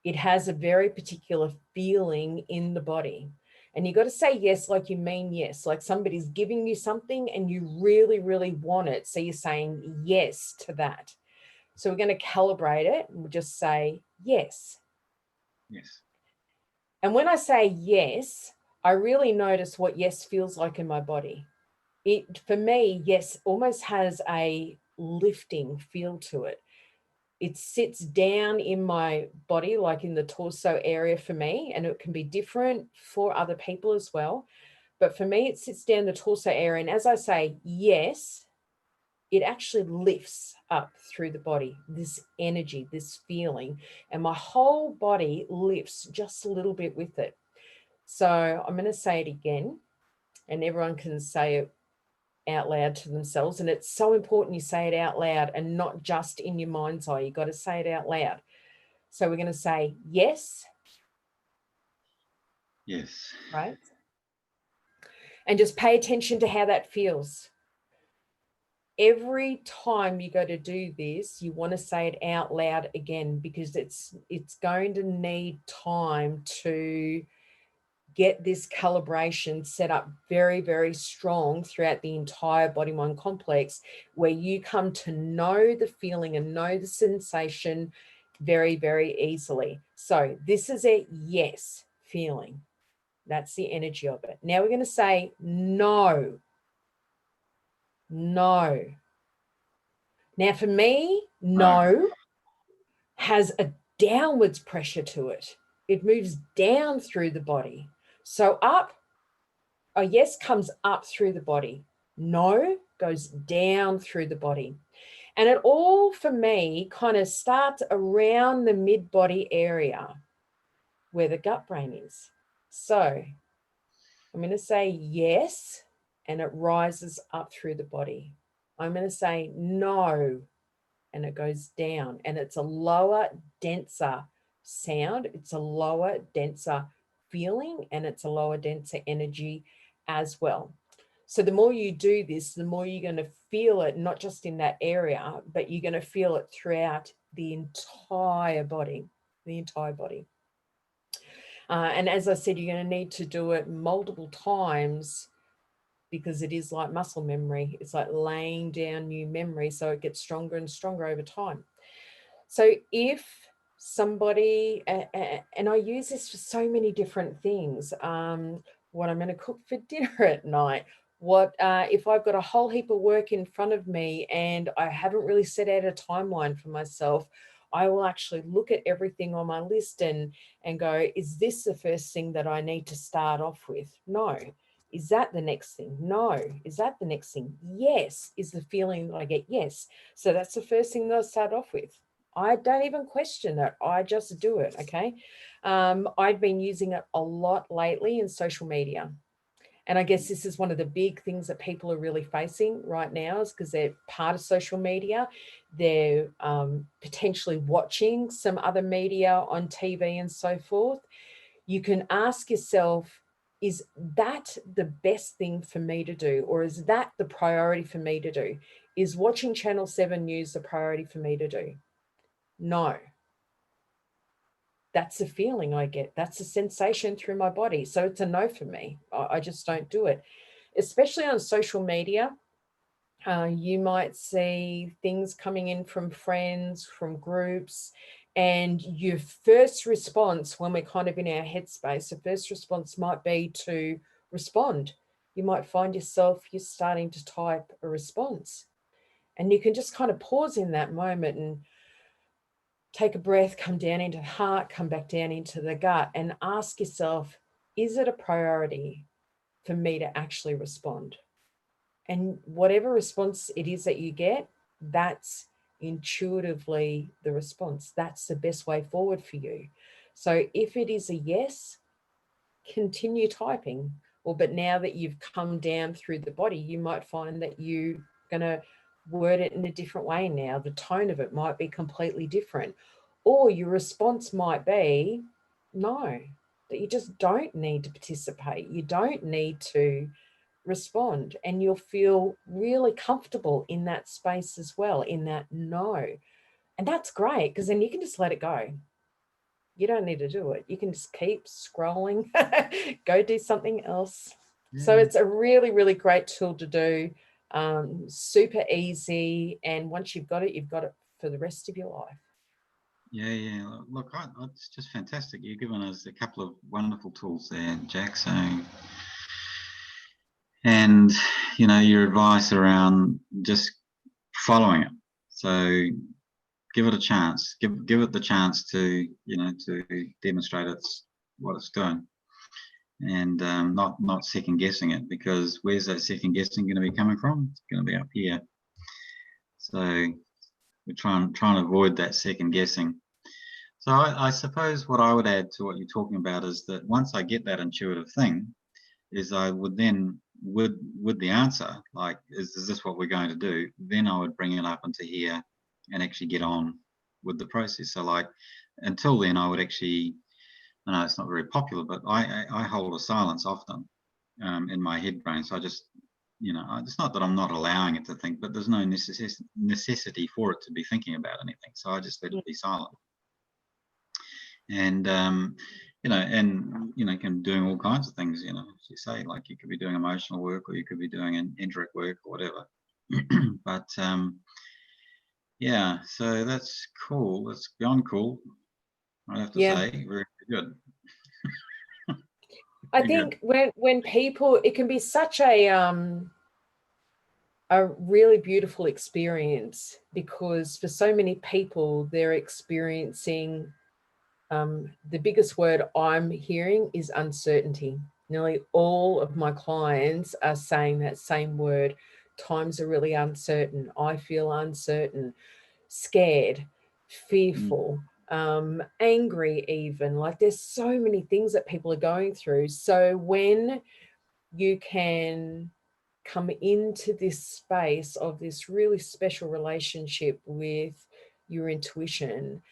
it has a very particular feeling in the body. And you got to say yes like you mean yes, like somebody's giving you something and you really want it. So you're saying yes to that. So we're going to calibrate it. We'll just say yes. Yes. And when I say yes, I really notice what yes feels like in my body. It, for me, yes, almost has a lifting feel to it. It sits down in my body, like in the torso area for me, and it can be different for other people as well. But for me, it sits down the torso area. And as I say yes, it actually lifts up through the body, this energy, this feeling, and my whole body lifts just a little bit with it. So I'm going to say it again, and everyone can say it out loud to themselves. And it's so important you say it out loud and not just in your mind's eye. You got to say it out loud. So we're going to say yes. Yes. Right. And just pay attention to how that feels. Every time you go to do this, you want to say it out loud again, because it's going to need time to get this calibration set up very strong throughout the entire body mind complex, where you come to know the feeling and know the sensation very, very easily. So this is a yes feeling. That's the energy of it. Now we're going to say no. No. Now for me, no has a downwards pressure to it. It moves down through the body. So up, a yes comes up through the body. No goes down through the body. And it all, for me, kind of starts around the mid-body area where the gut brain is. So I'm going to say yes, and it rises up through the body. I'm going to say no, and it goes down. And it's a lower, denser sound. It's a lower, denser feeling, and it's a lower, denser energy as well. So the more you do this, the more you're going to feel it, not just in that area, but you're going to feel it throughout the entire body, the entire body. And as I said, you're going to need to do it multiple times because it is like muscle memory. It's like laying down new memory, so it gets stronger and stronger over time. So if somebody, and I use this for so many different things, what I'm going to cook for dinner at night, what if I've got a whole heap of work in front of me and I haven't really set out a timeline for myself, I will actually look at everything on my list and go, is this the first thing that I need to start off with? No. Is that the next thing? No. Is that the next thing? Yes. Is the feeling that I get? Yes. So that's the first thing that I start off with. I don't even question it. I just do it. Okay. I've been using it a lot lately in social media. And I guess this is one of the big things that people are really facing right now, is because they're part of social media. They're potentially watching some other media on TV and so forth. You can ask yourself, is that the best thing for me to do? Or is that the priority for me to do? Is watching Channel 7 News the priority for me to do? No. That's the feeling I get. That's the sensation through my body. So it's a no for me. I just don't do it. Especially on social media, you might see things coming in from friends, from groups, and your first response when we're kind of in our headspace, the first response might be to respond. You might find yourself, you're starting to type a response. And you can just kind of pause in that moment and take a breath, come down into the heart, come back down into the gut, and ask yourself, is it a priority for me to actually respond? And whatever response it is that you get, that's intuitively the response. That's the best way forward for you. So if it is a yes, continue typing. But now that you've come down through the body, you might find that you're going to word it in a different way now. The tone of it might be completely different. Or your response might be no, that you just don't need to participate. You don't need to respond, and you'll feel really comfortable in that space as well, in that no. And that's great, because then you can just let it go. You don't need to do it. You can just keep scrolling, go do something else. Yeah. So it's a really, really great tool to do. Super easy. And once you've got it for the rest of your life. Yeah. Look, it's just fantastic. You've given us a couple of wonderful tools there, Jack. So, and your advice around just following it. So give it a chance. Give it the chance to to demonstrate what it's doing, and not second guessing it, because where's that second guessing going to be coming from? It's going to be up here. So we're trying to avoid that second guessing. So I suppose what I would add to what you're talking about is that once I get that intuitive thing, is I would then, with the answer, like, is this what we're going to do? Then I would bring it up into here and actually get on with the process. So like, until then, I would actually, I know it's not very popular, but I hold a silence often in my head brain. So I just, it's not that I'm not allowing it to think, but there's no necessity for it to be thinking about anything. So I just let it be silent. And can doing all kinds of things, as you say, like you could be doing emotional work, or you could be doing an indirect work or whatever. But Yeah, so that's cool. That's beyond cool, I have to Yeah. say. Very good. I Very good. think when people, it can be such a really beautiful experience, because for so many people they're experiencing, the biggest word I'm hearing is uncertainty. Nearly all of my clients are saying that same word. Times are really uncertain. I feel uncertain, scared, Mm. fearful, angry, even. Like, there's so many things that people are going through. So when you can come into this space of this really special relationship with your intuition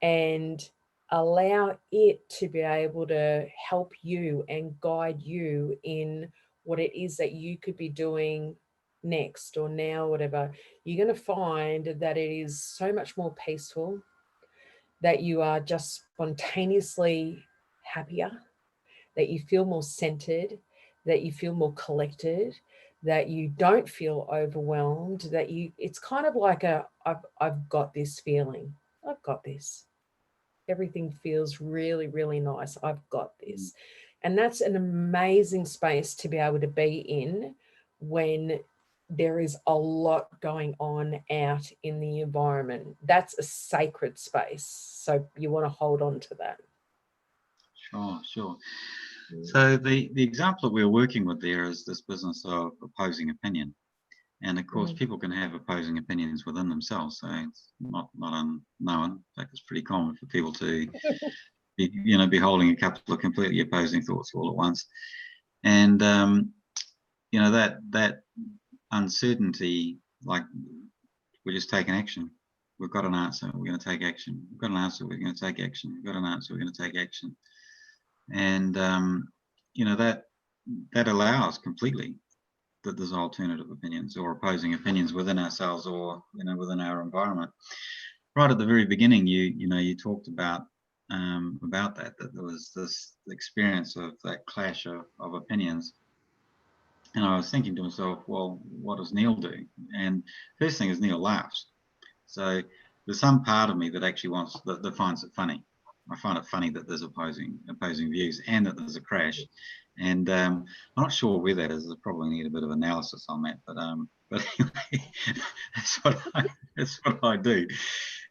and allow it to be able to help you and guide you in what it is that you could be doing next or now, whatever, you're going to find that it is so much more peaceful, that you are just spontaneously happier, that you feel more centered, that you feel more collected, that you don't feel overwhelmed, that you, it's kind of like I've got this feeling. I've got this. Everything feels really, really nice. I've got Mm. this. And that's an amazing space to be able to be in when there is a lot going on out in the environment. That's a sacred space. So you want to hold on to that. Sure, sure. Mm. So the example that we're working with there is this business of opposing opinion. And of course, Mm. people can have opposing opinions within themselves. So it's not unknown. In fact, it's pretty common for people to be holding a couple of completely opposing thoughts all at once. And that uncertainty, like, we're just taking action. We've got an answer, we're going to take action. We've got an answer, we're going to take action. We've got an answer, we're going to take action. And that allows completely that there's alternative opinions or opposing opinions within ourselves, or within our environment. Right at the very beginning, you talked about that there was this experience of that clash of opinions. And I was thinking to myself, well, what does Neil do? And first thing is, Neil laughs. So there's some part of me that actually that finds it funny. I find it funny that there's opposing views and that there's a crash. And I'm not sure where that is. I probably need a bit of analysis on that. But anyway, that's what I do.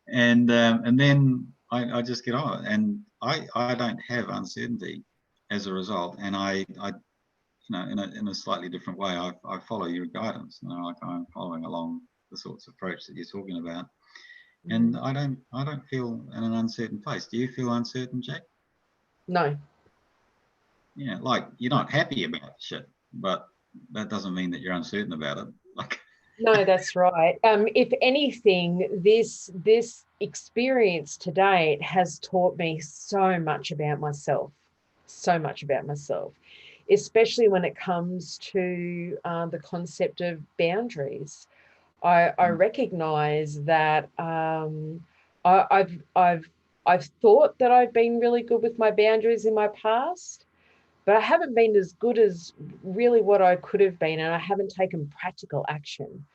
And then I just get on, and I don't have uncertainty as a result. And I in a slightly different way, I follow your guidance. Like, I'm following along the sorts of approach that you're talking about. And Mm. I don't feel in an uncertain place. Do you feel uncertain, Jack? No. Yeah, like, you're not happy about shit, but that doesn't mean that you're uncertain about it. Like, No, that's right. If anything, this experience to date has taught me so much about myself, so much about myself, especially when it comes to the concept of boundaries. I recognize that I've thought that I've been really good with my boundaries in my past, but I haven't been as good as really what I could have been, and I haven't taken practical action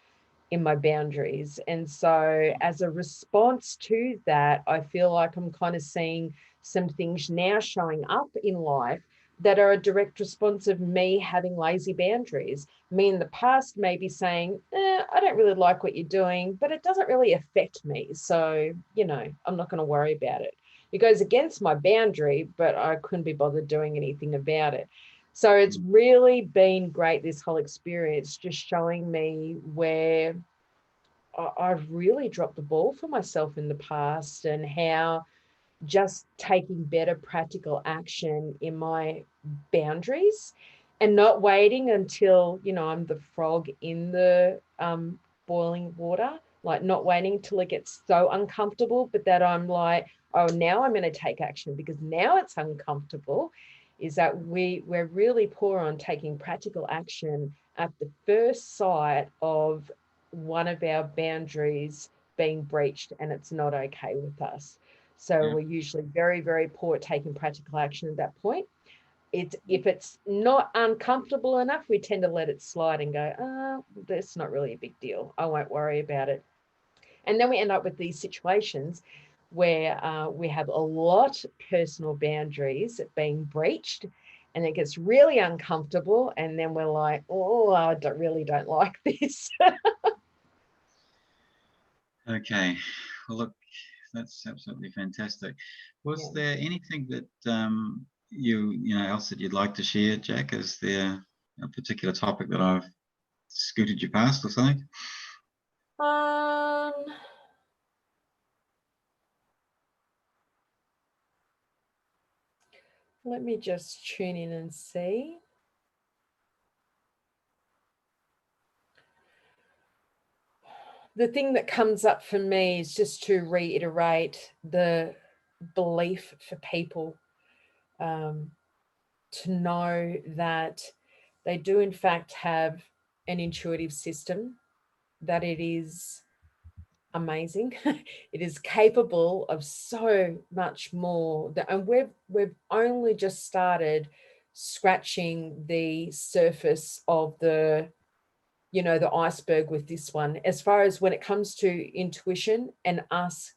in my boundaries. And so as a response to that, I feel like I'm kind of seeing some things now showing up in life that are a direct response of me having lazy boundaries. Me in the past maybe saying, I don't really like what you're doing, but it doesn't really affect me. So, I'm not going to worry about it. It goes against my boundary, but I couldn't be bothered doing anything about it. So it's really been great, this whole experience, just showing me where I've really dropped the ball for myself in the past, and how just taking better practical action in my boundaries and not waiting until, I'm the frog in the boiling water, like not waiting till it gets so uncomfortable, but that I'm like, oh, now I'm going to take action because now it's uncomfortable. Is that we're really poor on taking practical action at the first sight of one of our boundaries being breached, and it's not okay with us. So yeah. we're usually very, very poor at taking practical action at that point. If it's not uncomfortable enough, we tend to let it slide and go, that's not really a big deal. I won't worry about it. And then we end up with these situations where we have a lot of personal boundaries being breached, and it gets really uncomfortable. And then we're like, oh, I really don't like this. Okay. Well, look, that's absolutely fantastic. Was Yeah. there anything that you know else that you'd like to share, Jack? Is there a particular topic that I've scooted you past or something? Let me just tune in and see. The thing that comes up for me is just to reiterate the belief for people to know that they do in fact have an intuitive system, that it is amazing. It is capable of so much more. And we've only just started scratching the surface of the iceberg with this one, as far as when it comes to intuition and us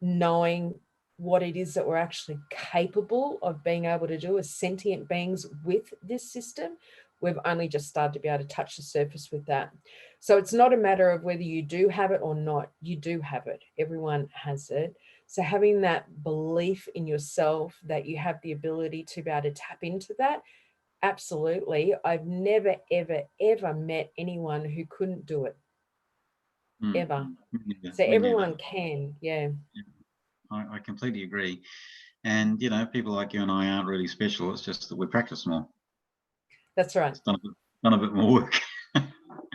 knowing what it is that we're actually capable of being able to do as sentient beings with this system. We've only just started to be able to touch the surface with that. So it's not a matter of whether you do have it or not. You do have it. Everyone has it. So having that belief in yourself that you have the ability to be able to tap into that, absolutely. I've never, ever, ever met anyone who couldn't do it, ever. So everyone can, yeah. I completely agree. And, you know, people like you and I aren't really special. It's just that we practice more. That's right. It's done a bit more work.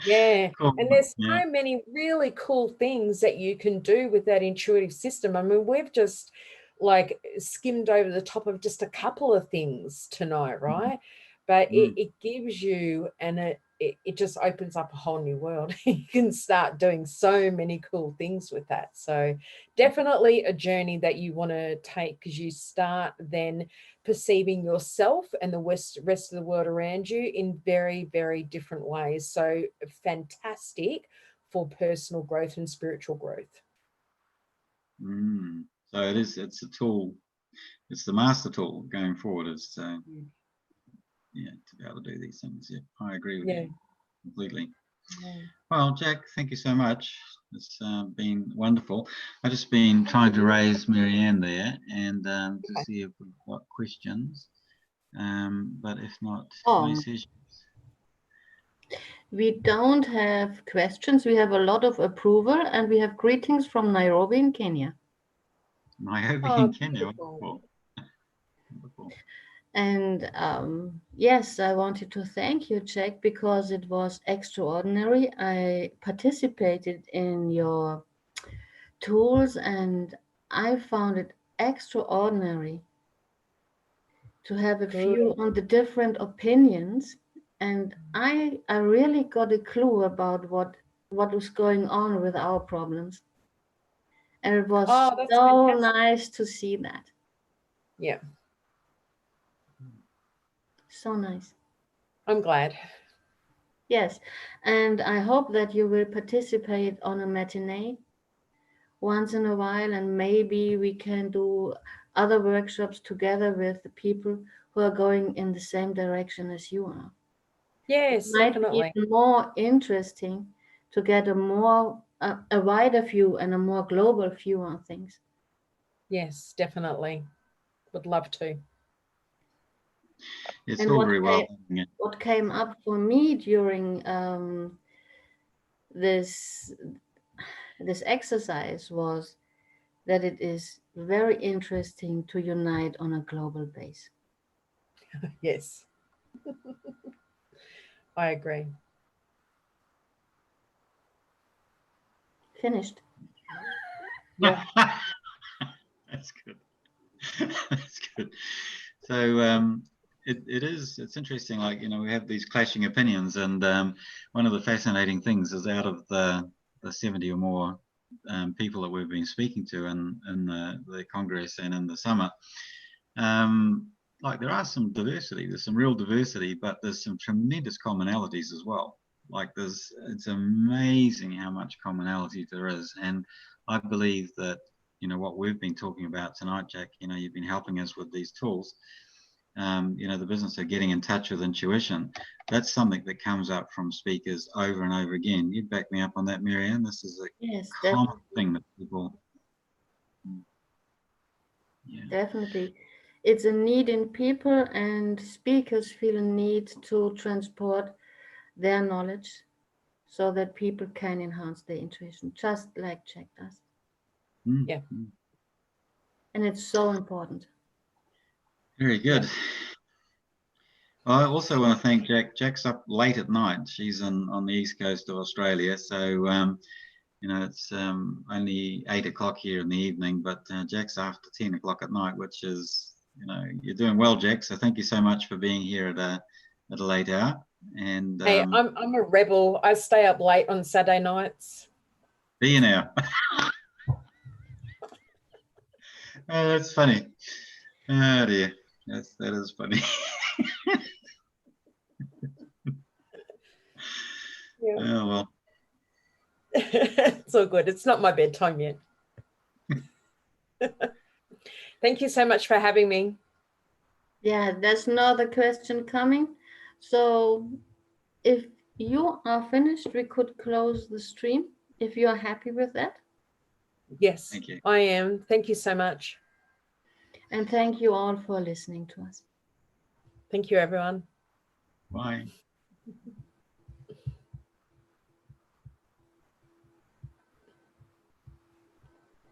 Yeah. Cool. And there's Yeah. so many really cool things that you can do with that intuitive system. I mean, we've just like skimmed over the top of just a couple of things tonight, right? But it gives you, and it just opens up a whole new world. You can start doing so many cool things with that. So definitely a journey that you want to take, because you start then perceiving yourself and the rest of the world around you in very, very different ways. So fantastic for personal growth and spiritual growth. So it's a tool. It's the master tool going forward, is to be able to do these things. Yeah, I agree with you completely. Yeah. Well, Jack, thank you so much. It's been wonderful. I've just been trying to raise Marianne there and to see if we've got questions. But if not, we don't have questions. We have a lot of approval, and we have greetings from Nairobi in Kenya. Nairobi in Kenya. Wonderful. Wonderful. And yes, I wanted to thank you, Jack, because it was extraordinary. I participated in your tools and I found it extraordinary to have a view on the different opinions. And I really got a clue about what was going on with our problems. And it was so fantastic. Nice to see that. Yeah. So nice. I'm glad. Yes, and I hope that you will participate on a matinee once in a while, and maybe we can do other workshops together with the people who are going in the same direction as you are. Yes, it might be even more interesting to get a wider view and a more global view on things. Yes, definitely. Would love to. It's all very well. What came up for me during this exercise was that it is very interesting to unite on a global base. Yes. I agree. Finished. Yeah. That's good. That's good. So it's interesting, like, you know, we have these clashing opinions, and one of the fascinating things is out of the 70 or more people that we've been speaking to in the Congress and in the summit, like there are some diversity, there's some real diversity, but there's some tremendous commonalities as well. Like it's amazing how much commonality there is. And I believe that, you know, what we've been talking about tonight, Jack, you know, you've been helping us with these tools. You know, the business of getting in touch with intuition, that's something that comes up from speakers over and over again. You'd back me up on that, Marianne. This is a Yes, common definitely. thing that people, yeah. Definitely. It's a need in people, and speakers feel a need to transport their knowledge so that people can enhance their intuition, just like Jack does. Mm, Yeah. mm. And it's so important. Very good. I also want to thank Jack. Jack's up late at night. She's on the east coast of Australia, so you know, it's only 8 o'clock here in the evening. But Jack's after 10 o'clock at night, which is, you know, you're doing well, Jack. So thank you so much for being here at a late hour. And Hey, I'm a rebel. I stay up late on Saturday nights. be now. Oh, that's funny. Oh dear, that is funny. Yeah. Oh well. It's all good. It's not my bedtime yet. Thank you so much for having me. Yeah, there's another question coming. So if you are finished, we could close the stream if you are happy with that. Yes, Thank you. I am. Thank you so much. And thank you all for listening to us. Thank you, everyone. Bye.